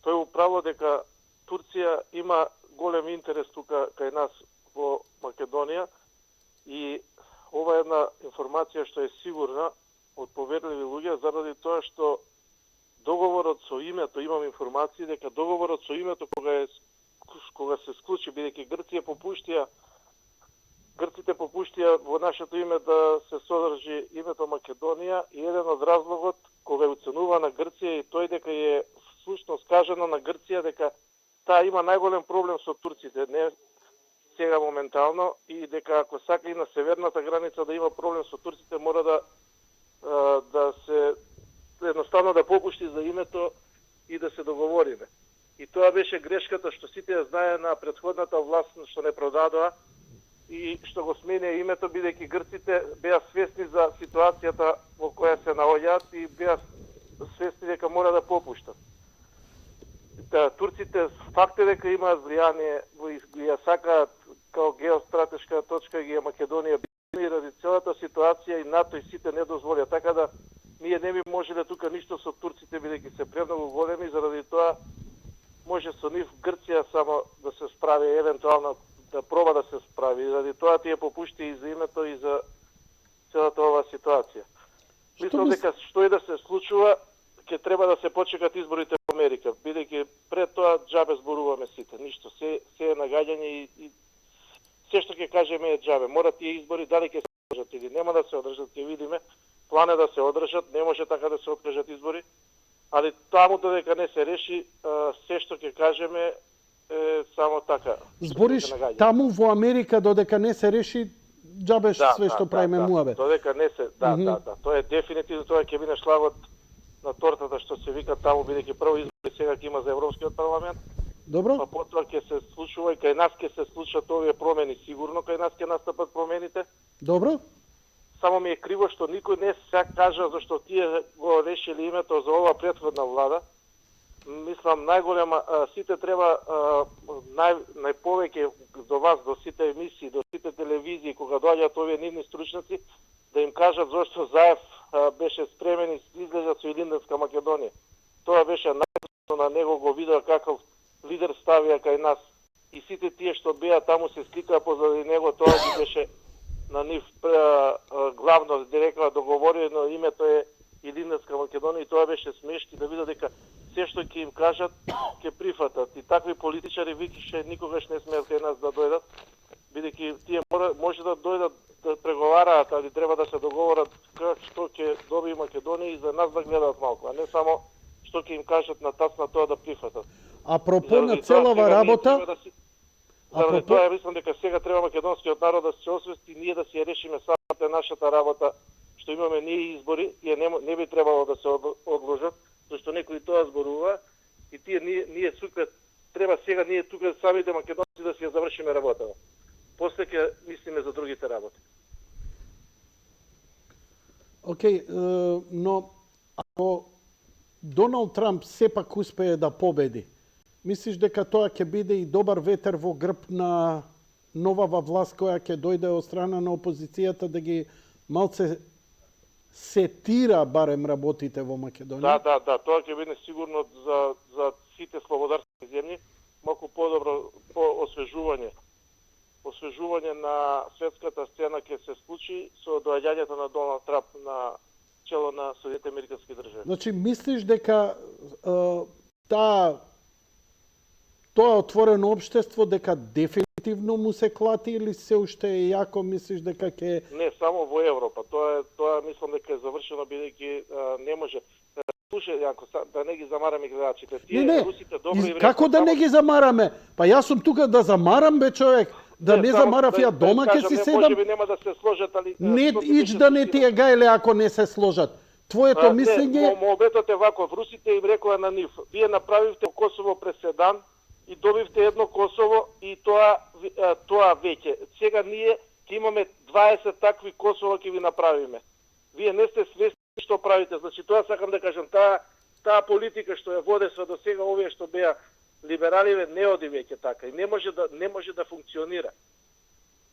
тој управо дека Турција има голем интерес тука кај нас во Македонија и ова е една информација што е сигурна од поверливи луѓе заради тоа што договорот со името, имам информации дека договорот со името кога се склучи, бидејќи Грците попуштија во нашето име да се содржи името Македонија и еден од разлогот кога е оценува на Грција и тој дека е всушност кажано на Грција дека таа има најголем проблем со турците, не сега моментално, и дека ако сака и на северната граница да има проблем со турците, мора да се едноставно да попушти за името и да се договориме. И тоа беше грешката што сите ја знае на претходната власт што не продадоа и што го сменија името, бидејќи грците беа свесни за ситуацијата во која се наоѓаат и беа свесни дека мора да попуштат. Турците факт е дека имаат влијание и ја сакаат као геостратешка точка ги е Македонија и ради целата ситуација и НАТО и сите не дозволија. Така да ние не би можеле тука ништо со турците бидејќи се премногу големи, заради тоа може со нив Грција само да се справи, евентуално да проба да се справи. Заради тоа тие попушти и за името и за целата оваа ситуација. Мислам дека што и да се случува, ќе треба да се почекат изборите во Америка, бидејќи пред тоа џабе зборуваме сите. Ништо, се е нагаѓање и се што ќе кажеме е џабе. Мора тие избори дали ќе се одржат или нема да се одржат, ќе видиме. План е да се одржат, не може така да се откажат избори, али таму додека не се реши, се што ќе кажеме е само така. Збориш таму во Америка додека не се реши, џабе све што правиме муабет. Додека не се, да. Тоа е дефинитивно, тоа ќе биде шлагот на тортата што се вика таму, бидејќи прво избори сега ќе има за Европскиот парламент. Добро. Па потоа ќе се случува и кај нас ќе се случат овие промени, сигурно кај нас ќе настапат промените. Добро. Само ми е криво што никој не се кажа зашто тие го решили името за ова претходна влада. Мислам најголема, сите треба најповеќе до вас, до сите емисии, до сите телевизии, кога доаѓаат овие нивни стручњаци, да им кажат зашто Заев беше спремен и излеза со Илинденска Македонија. Тоа беше најдобро, на него го видеа каков лидер ставија кај нас. И сите тие што беа таму се сликаа позади него, тоа ги беше на нив главно директно договорено, името е Илинденска Македонија и тоа беше смешки да видат дека се што ќе им кажат, ќе прифатат. И такви политичари викише никогаш не смеат кај нас да дојдат, бидејќи тие може да дојдат да преговараат, али треба да се договорат как што ќе доби Македонија и за нас да гледаат малку, а не само што ќе им кажат на тацна тоа да прифатат. Апропо на целава работа, Заради тоа, мислам дека сега треба македонскиот народ да се освести, ние да си ја решиме самата нашата работа, што имаме ние избори, и не би требало да се одложат, зашто некои тоа зборува, и тие ние сука, треба сега ние тука самите македонци да си ја завршиме работата. После ќе мислиме за другите работи. окей, но ако Доналд Трамп сепак успее да победи, мислиш дека тоа ќе биде и добар ветер во грб на новава власт која ќе дојде од страна на опозицијата да ги малце сетира барем работите во Македонија? Да, тоа ќе биде сигурно за сите слободарски земји малку подобро освежување на светската сцена ќе се случи со доаѓањето на Доналд Трамп на чело на Соединетите американски држави. Значи, мислиш дека тоа отворено општество дека дефинитивно му се клати или се уште е јако мислиш дека ќе... Не, само во Европа. Тоа мислам дека е завршено бидејќи не може. Слушај, Јанко, да не ги замараме гледачите. Не, русите добро и како да не ги замараме? Па јас сум тука да замарам, бе, човек. Да не замарав ја дома, ќе си седам. Можеби нема да се сложат, али... Не, ич да не ти е гајле ако не се сложат. Твоето мислење... Молбетот е ваков. Русите им рекоа на нив. Вие направивте Косово преседан и добивте едно Косово и тоа веќе. Сега ние ќе имаме 20 такви Косово ќе ви направиме. Вие не сте свесни што правите. Значи тоа сакам да кажам, таа политика што ја водеса до сега овие што беа либерали не оди веќе така и не може да функционира.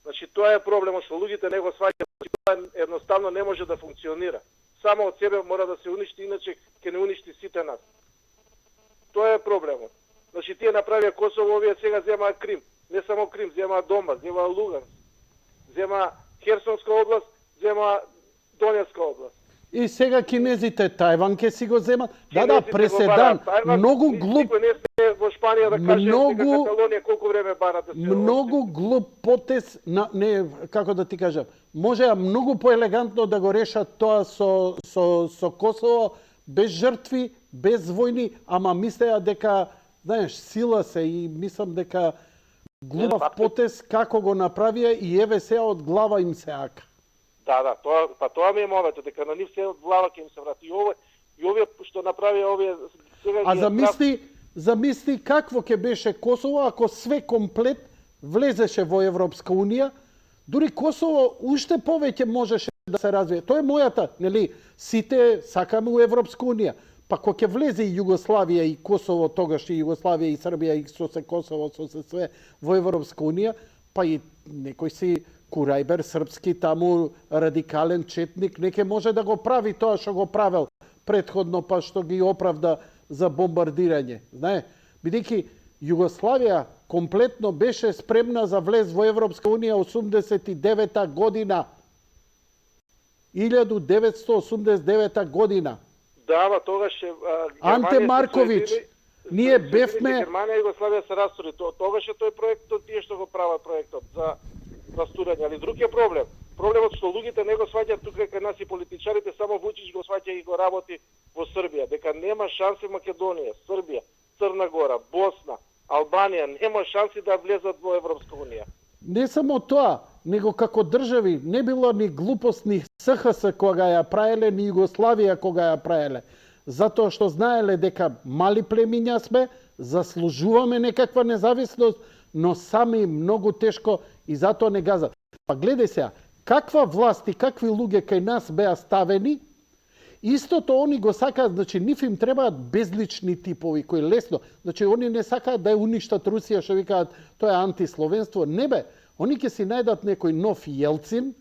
Значи тоа е проблемот што луѓето не го сваќаат. Тоа едноставно не може да функционира. Само од себе мора да се уништи, иначе ќе не уништи сите нас. Тоа е проблемот. Значи тие направија Косово, овие сега земаат Крим. Не само Крим, земаат Донбас, земаат Луганск, земаат Херсонска област, земаат Донецка област. И сега кинезите Тајван ќе си го земат. Да, преседан. Многу глуп. Никој не сме во Шпанија да каже дека Каталонија колку време бара да се... Многу глуп потез, не, како да ти кажам, можеа многу поелегантно да го решат тоа со Косово, без жртви, без војни, ама мислеа дека, знаеш, сила се и мислам дека глупав потез како го направија и еве се од глава им се ака. Да, тоа ми е мовето, дека на нив се од глава ќе им се врати. И овие што направија овие сега... А замисли какво ќе беше Косово ако све комплет влезеше во Европска Унија, дури Косово уште повеќе можеше да се развие. Тоа е мојата, нели, сите сакаме у Европска Унија. Па кога ќе влезе и Југославија и Косово, тогаш и Југославија и Србија и со се Косово, со се све во Европска Унија, па и некој си Курајбер српски таму радикален четник, неке може да го прави тоа што го правел претходно, па што ги оправда за бомбардирање. Знае, бидејќи Југославија комплетно беше спремна за влез во Европска Унија 89 година. 1989 година. Да, ма тогаш Анте Марковиќ, ние бевме... Германија и Југославија се растури. Тогаш е тој проектот, тие што го прават проектот за растурање. Али друг е проблем. Проблемот што луѓето не го сваќаат тука кај нас и политичарите, само Вучич го сваќа и го работи во Србија. Дека нема шанси Македонија, Србија, Црна Гора, Босна, Албанија, нема шанси да влезат во Европска Унија. Не само тоа, него како држави не било ни глупост ни СХС кога ја праеле, ни Југославија кога ја праеле. Затоа што знаеле дека мали племиња сме, заслужуваме некаква независност, но сами многу тешко и затоа не газат. Па гледај сега, каква власт и какви луѓе кај нас беа ставени, истото они го сакаат, значи нив им требаат безлични типови кои лесно, значи они не сакаат да ја уништат Русија, што викаат тоа е антисловенство, не бе, они ќе си најдат некој нов Јелцин,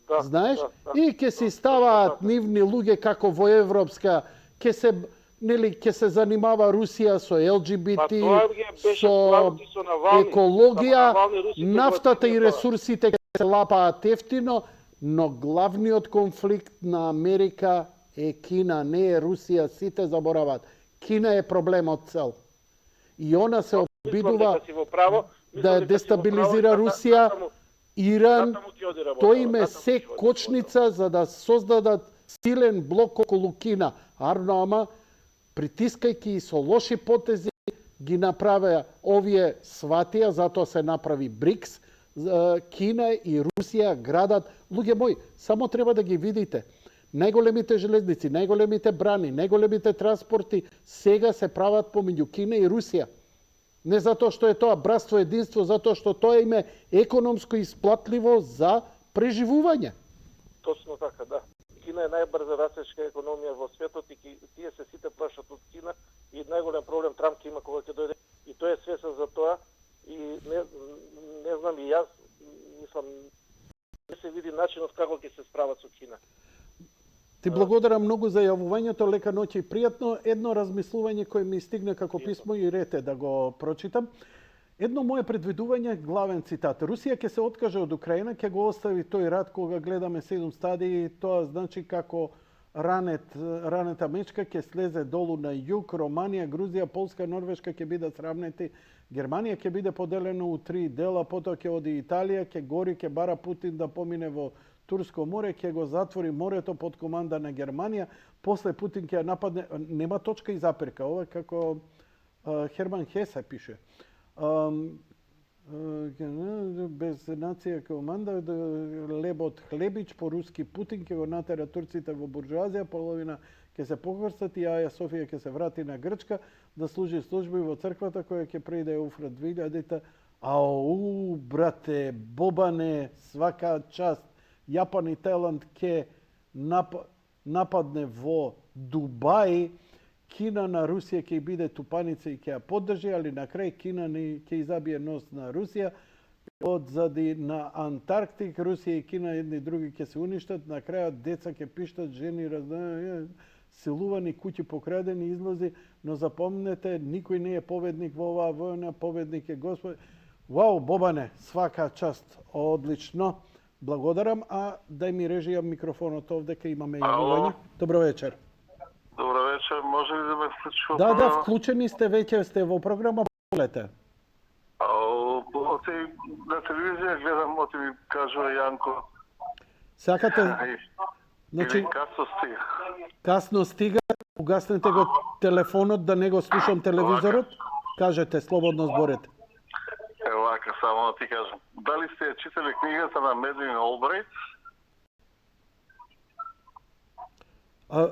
знаеш, и ќе си ставаат нивни луѓе како во Европска, ќе се занимава Русија со ЛГБТ, со екологија, нафтата и ресурсите ќе се лапаат ефтино, но главниот конфликт на Америка е Кина, не е Русија, сите забораваат. Кина е проблемот цел. И она се обидува да дестабилизира Русија, Иран, Натаму ќе оди работа, тој им е натаму се ќе оди кочница за да создадат силен блок околу Кина. Арно, ама притискајќи и со лоши потези ги направеа овие сватија, затоа се направи БРИКС, Кина и Русија градат, луѓе мои, само треба да ги видите. Најголемите железници, најголемите брани, најголемите транспорти сега се прават помеѓу Кина и Русија. Не затоа што е тоа братство единство, затоа што тоа им е економско исплатливо за преживување. Точно така, да. Кина е најбрза растечка економија во светот и тие се сите плашат од Кина и најголем проблем Трамп ќе има кога ќе дојде и тој е свесен за тоа и не знам и јас мислам не се види начинот како ќе се справат со Кина. Ти благодарам многу за јавувањето, лека ноќ и пријатно. Едно размислување кое ми стигна како писмо и рете да го прочитам. Едно мое предвидување, главен цитат. Русија ќе се откаже од Украина, ќе го остави тој рад кога гледаме 7 стадии, тоа значи како ранета мечка ќе слезе долу на југ, Романија, Грузија, Полска, Норвешка ќе бидат срамнети, Германија ќе биде поделена у 3 дела, потоа ќе оди Италија, ќе гори, ќе бара Путин да помине во Турско море, ќе го затвори морето под команда на Германија, после Путин ќе ја нападне, нема точка и заперка, ова како Херман Хесе пише. Без нација команда, лебот хлебич, по-руски Путин ќе го натера турците во буржуазија, половина ќе се похврстат и Аја Софија ќе се врати на Грчка да служи служби во црквата која ќе преиде Уфра 2000-та. Ау, брате, Бобане, свака част. Јапан и Тајланд ќе нападне во Дубај, Кина на Русија ќе биде тупаница и ќе ја поддржи, али на крај Кина ќе изабие нос на Русија. Одзади на Антарктик, Русија и Кина едни други ќе се уништат, на крајот деца ќе пиштат, жени силувани, куќи покрадени, излози, но запомнете, никој не е победник во оваа војна, победник е Господ. Вау, Бобане, свака част, одлично. Благодарам, а дај ми режија микрофонот овде, ке имаме јавување. Добро вечер. Добро вечер, може ли да ме вклучи во Да, програма? да, вклучени сте, веќе сте во програма, полете. На телевизија гледам, оти ми кажува Јанко. Сакате, значи, Касно стига. касно стига, угаснете го телефонот да не го слушам телевизорот, кажете, слободно зборете. Ево вака, само да ти кажам. Дали сте ја читали книгата на Медлин Олбрайт?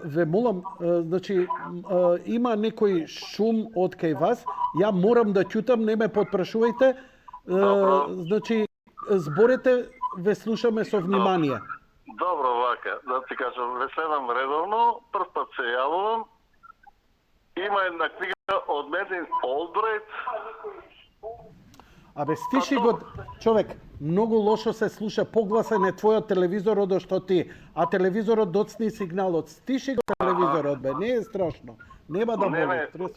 Ве молам, значи, има некој шум од кај вас, ја морам да ќутам, не ме потпрашувајте, значи, зборете, ве слушаме со внимание. Добро, вака, да ти кажам, ве следам редовно, прв пат се јавувам. Има една книга од Медлин Олбрайт. Абе, стиши го, човек, многу лошо се слуша, погласен е твојот телевизор од што ти, а телевизорот доцни сигналот. Стиши го телевизорот, бе, не е страшно. Нема да боли, треси.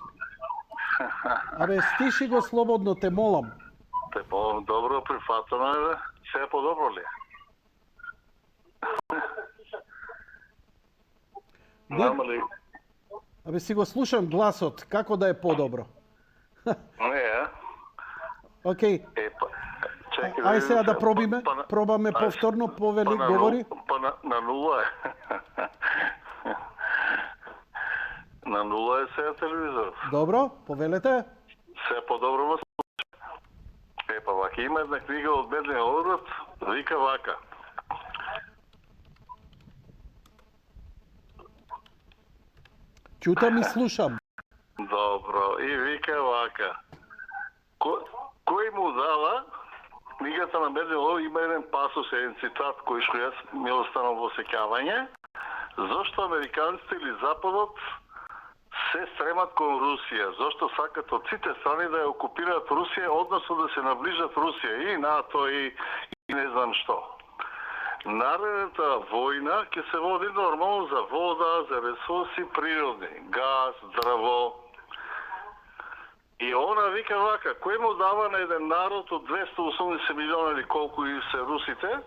Абе, стиши го слободно, те молам. Те добро прифатано е, бе. Се е подобро ли? Нема ли? Абе, си го слушам гласот, како да е подобро. Не, е. Океј. Чекай, Ај сега да пробиме, пробаме повторно, повели, говори. На нула е. На нула е сега телевизор. Добро, повелете. Се подобро ме слуша. Епа, вака има една книга од Медлин Олбрайт, вика вака. Ќутам и слушам. Добро, и вика вака. Кој му дава книгата на Медлин Олбрайт, има еден пасус, еден цитат кој што јас ми останал во сеќавање. Зошто американците или Западот се стремат кон Русија? Зошто сакат од сите страни да ја окупираат Русија, односно да се наближат Русија и НАТО и не знам што. Наредната војна ќе се води нормално за вода, за ресурси природни, газ, дрво. И она вика вака, кој му дава на еден народ од 280 милиона или колку и се русите,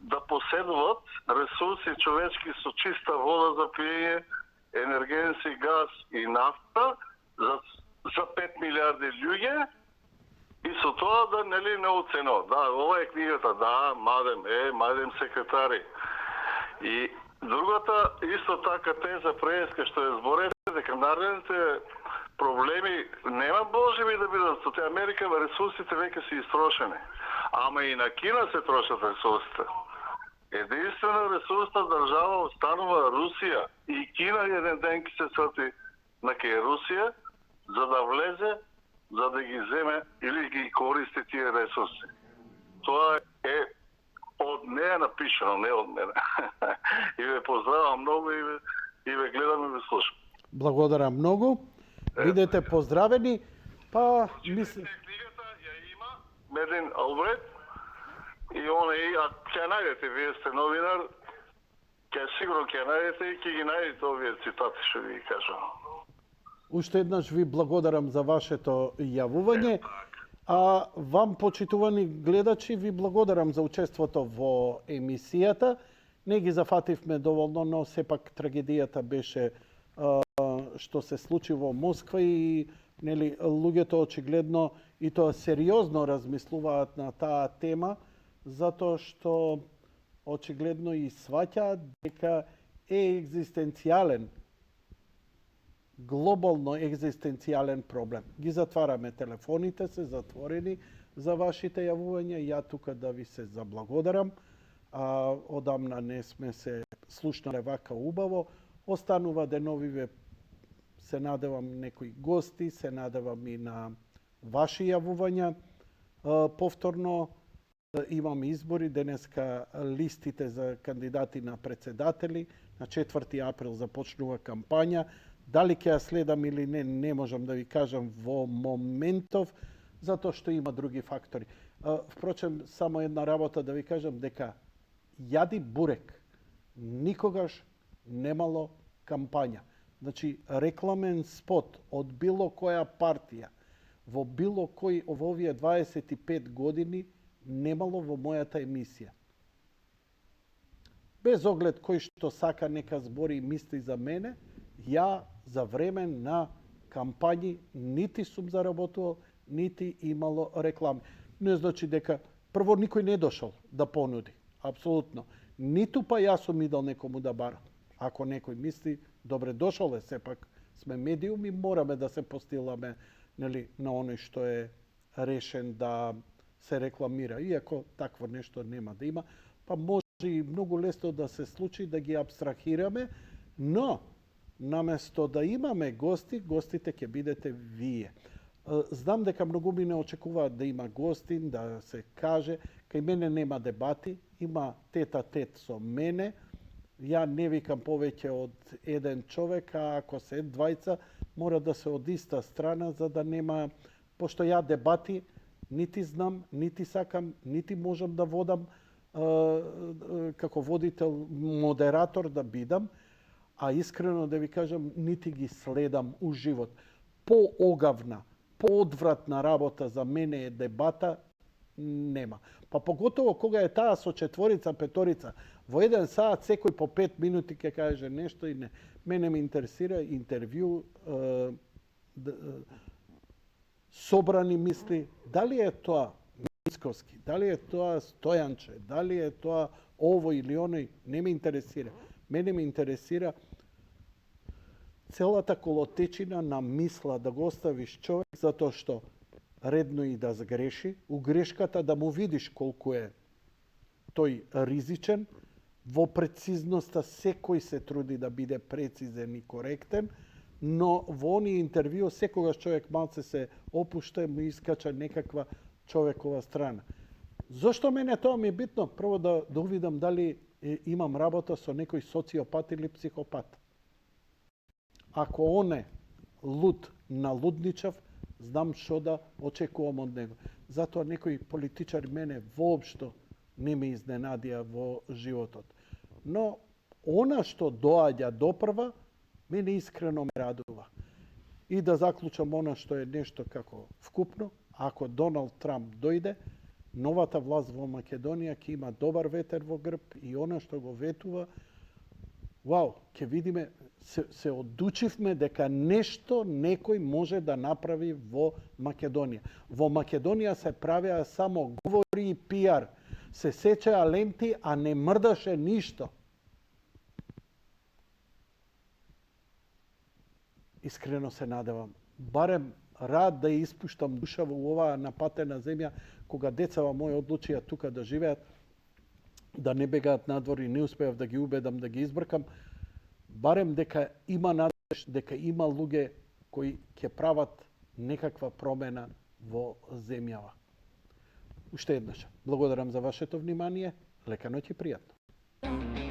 да поседуват ресурси човечки со чиста вода за пиење, енергенси, газ и нафта за 5 милиарди луѓе И со тоа да нели не оценува. Да, ова е книгата, да, мадем секретари. И другата исто така теза преска што е зборете дека наредните проблеми нема можеби да бидат со Америка, ресурсите веќе се истрошени. Ама и на Кина се трошат ресурсите. Единствена ресурсна држава останува Русија и Кина еден ден ќе се свати на кај Русија за да влезе, за да ги земе или ги користи тие ресурси. Тоа е од неја напишано, не од мене. И ве поздравам многу и ве гледам и ве слушам. Благодарам многу. Бидете поздравени. Па мислам Книгата ја има Медин Албрет и он е, а ќе најдете, вие сте новинар, сигурно ќе најдете и ќе ги најдете овие цитати што ви кажам. уште еднаш ви благодарам за вашето јавување. А вам, почитувани гледачи, ви благодарам за учеството во емисијата. Не ги зафативме доволно, но сепак трагедијата беше што се случи во Москва и нели луѓето очигледно и тоа сериозно размислуваат на таа тема, затоа што очигледно и сваќаат дека е екзистенцијален, глобално екзистенцијален проблем. Ги затвараме, телефоните се затворени за вашите јавувања. Ја тука да ви се заблагодарам. Одамна не сме се слушнале вака убаво. Останува деновиве, се надевам некои гости, се надевам и на ваши јавувања. Повторно имаме избори, денеска листите за кандидати на председатели, на 4 април започнува кампања. Дали ќе ја следам или не, не можам да ви кажам во моментов, затоа што има други фактори. Впрочем, само една работа да ви кажам, дека јади бурек никогаш немало кампања. Значи, рекламен спот од било која партија, во било кој во овие 25 години немало во мојата емисија. Без оглед кој што сака нека збори и мисли за мене, ја за време на кампањи нити сум заработувал, нити имало реклами. Не значи дека прво никој не дошол да понуди, апсолутно. Ниту па јас сум идал некому да барам. Ако некој мисли, добре дошол е, сепак сме медиум и мораме да се постиламе, нели, на оној што е решен да се рекламира. Иако такво нешто нема да има, па може и многу лесно да се случи да ги абстрахираме, но наместо да имаме гости, гостите ќе бидете вие. Знам дека многу ми не очекуваат да има гости, да се каже. Кај мене нема дебати, има тет-а-тет со мене. Ја не викам повеќе од еден човек, а ако се двајца, мора да се од иста страна, за да нема, пошто ја дебати нити знам, нити сакам, нити можам да водам како водител, модератор да бидам, а искрено да ви кажам, нити ги следам у живот. Поогавна, поодвратна работа за мене е дебата, нема. Па поготово кога е таа со четворица, петорица, во еден саат секој по 5 минути ќе каже нешто и не. Мене ме интересира интервју, собрани мисли, дали е тоа Мицкоски, дали е тоа Стојанче, дали е тоа ово или оној, не ме интересира. Мене ме интересира целата колотечина на мисла да го оставиш човек, затоа што редно и да сгреши, у грешката да му видиш колку е тој ризичен, во прецизноста секој се труди да биде прецизен и коректен, но во оние интервју секогаш човек малце се опушта и му искача некаква човекова страна. Зошто мене тоа ми е битно? Прво да увидам дали имам работа со некој социопат или психопат. Ако он е луд налудничав, знам што да очекувам од него. Затоа некои политичари мене воопшто не ме изненадија во животот. Но она што доаѓа допрва, мене искрено ме радува. И да заклучам она што е нешто како вкупно, ако Доналд Трамп дојде, новата власт во Македонија ќе има добар ветер во грб и она што го ветува, вау, ќе видиме, се одучивме дека нешто некој може да направи во Македонија. Во Македонија се правеа само говори и пиар. Се сечеа ленти, а не мрдаше ништо. Искрено се надевам. Барем рад да ја испуштам душа во оваа напатена земја, кога децава мои одлучија тука да живеат, да не бегаат надвор и не успеав да ги убедам да ги избркам, барем дека има надеж, дека има луѓе кои ќе прават некаква промена во земјава. Уште еднаш, благодарам за вашето внимание, лека ноќ и пријатно.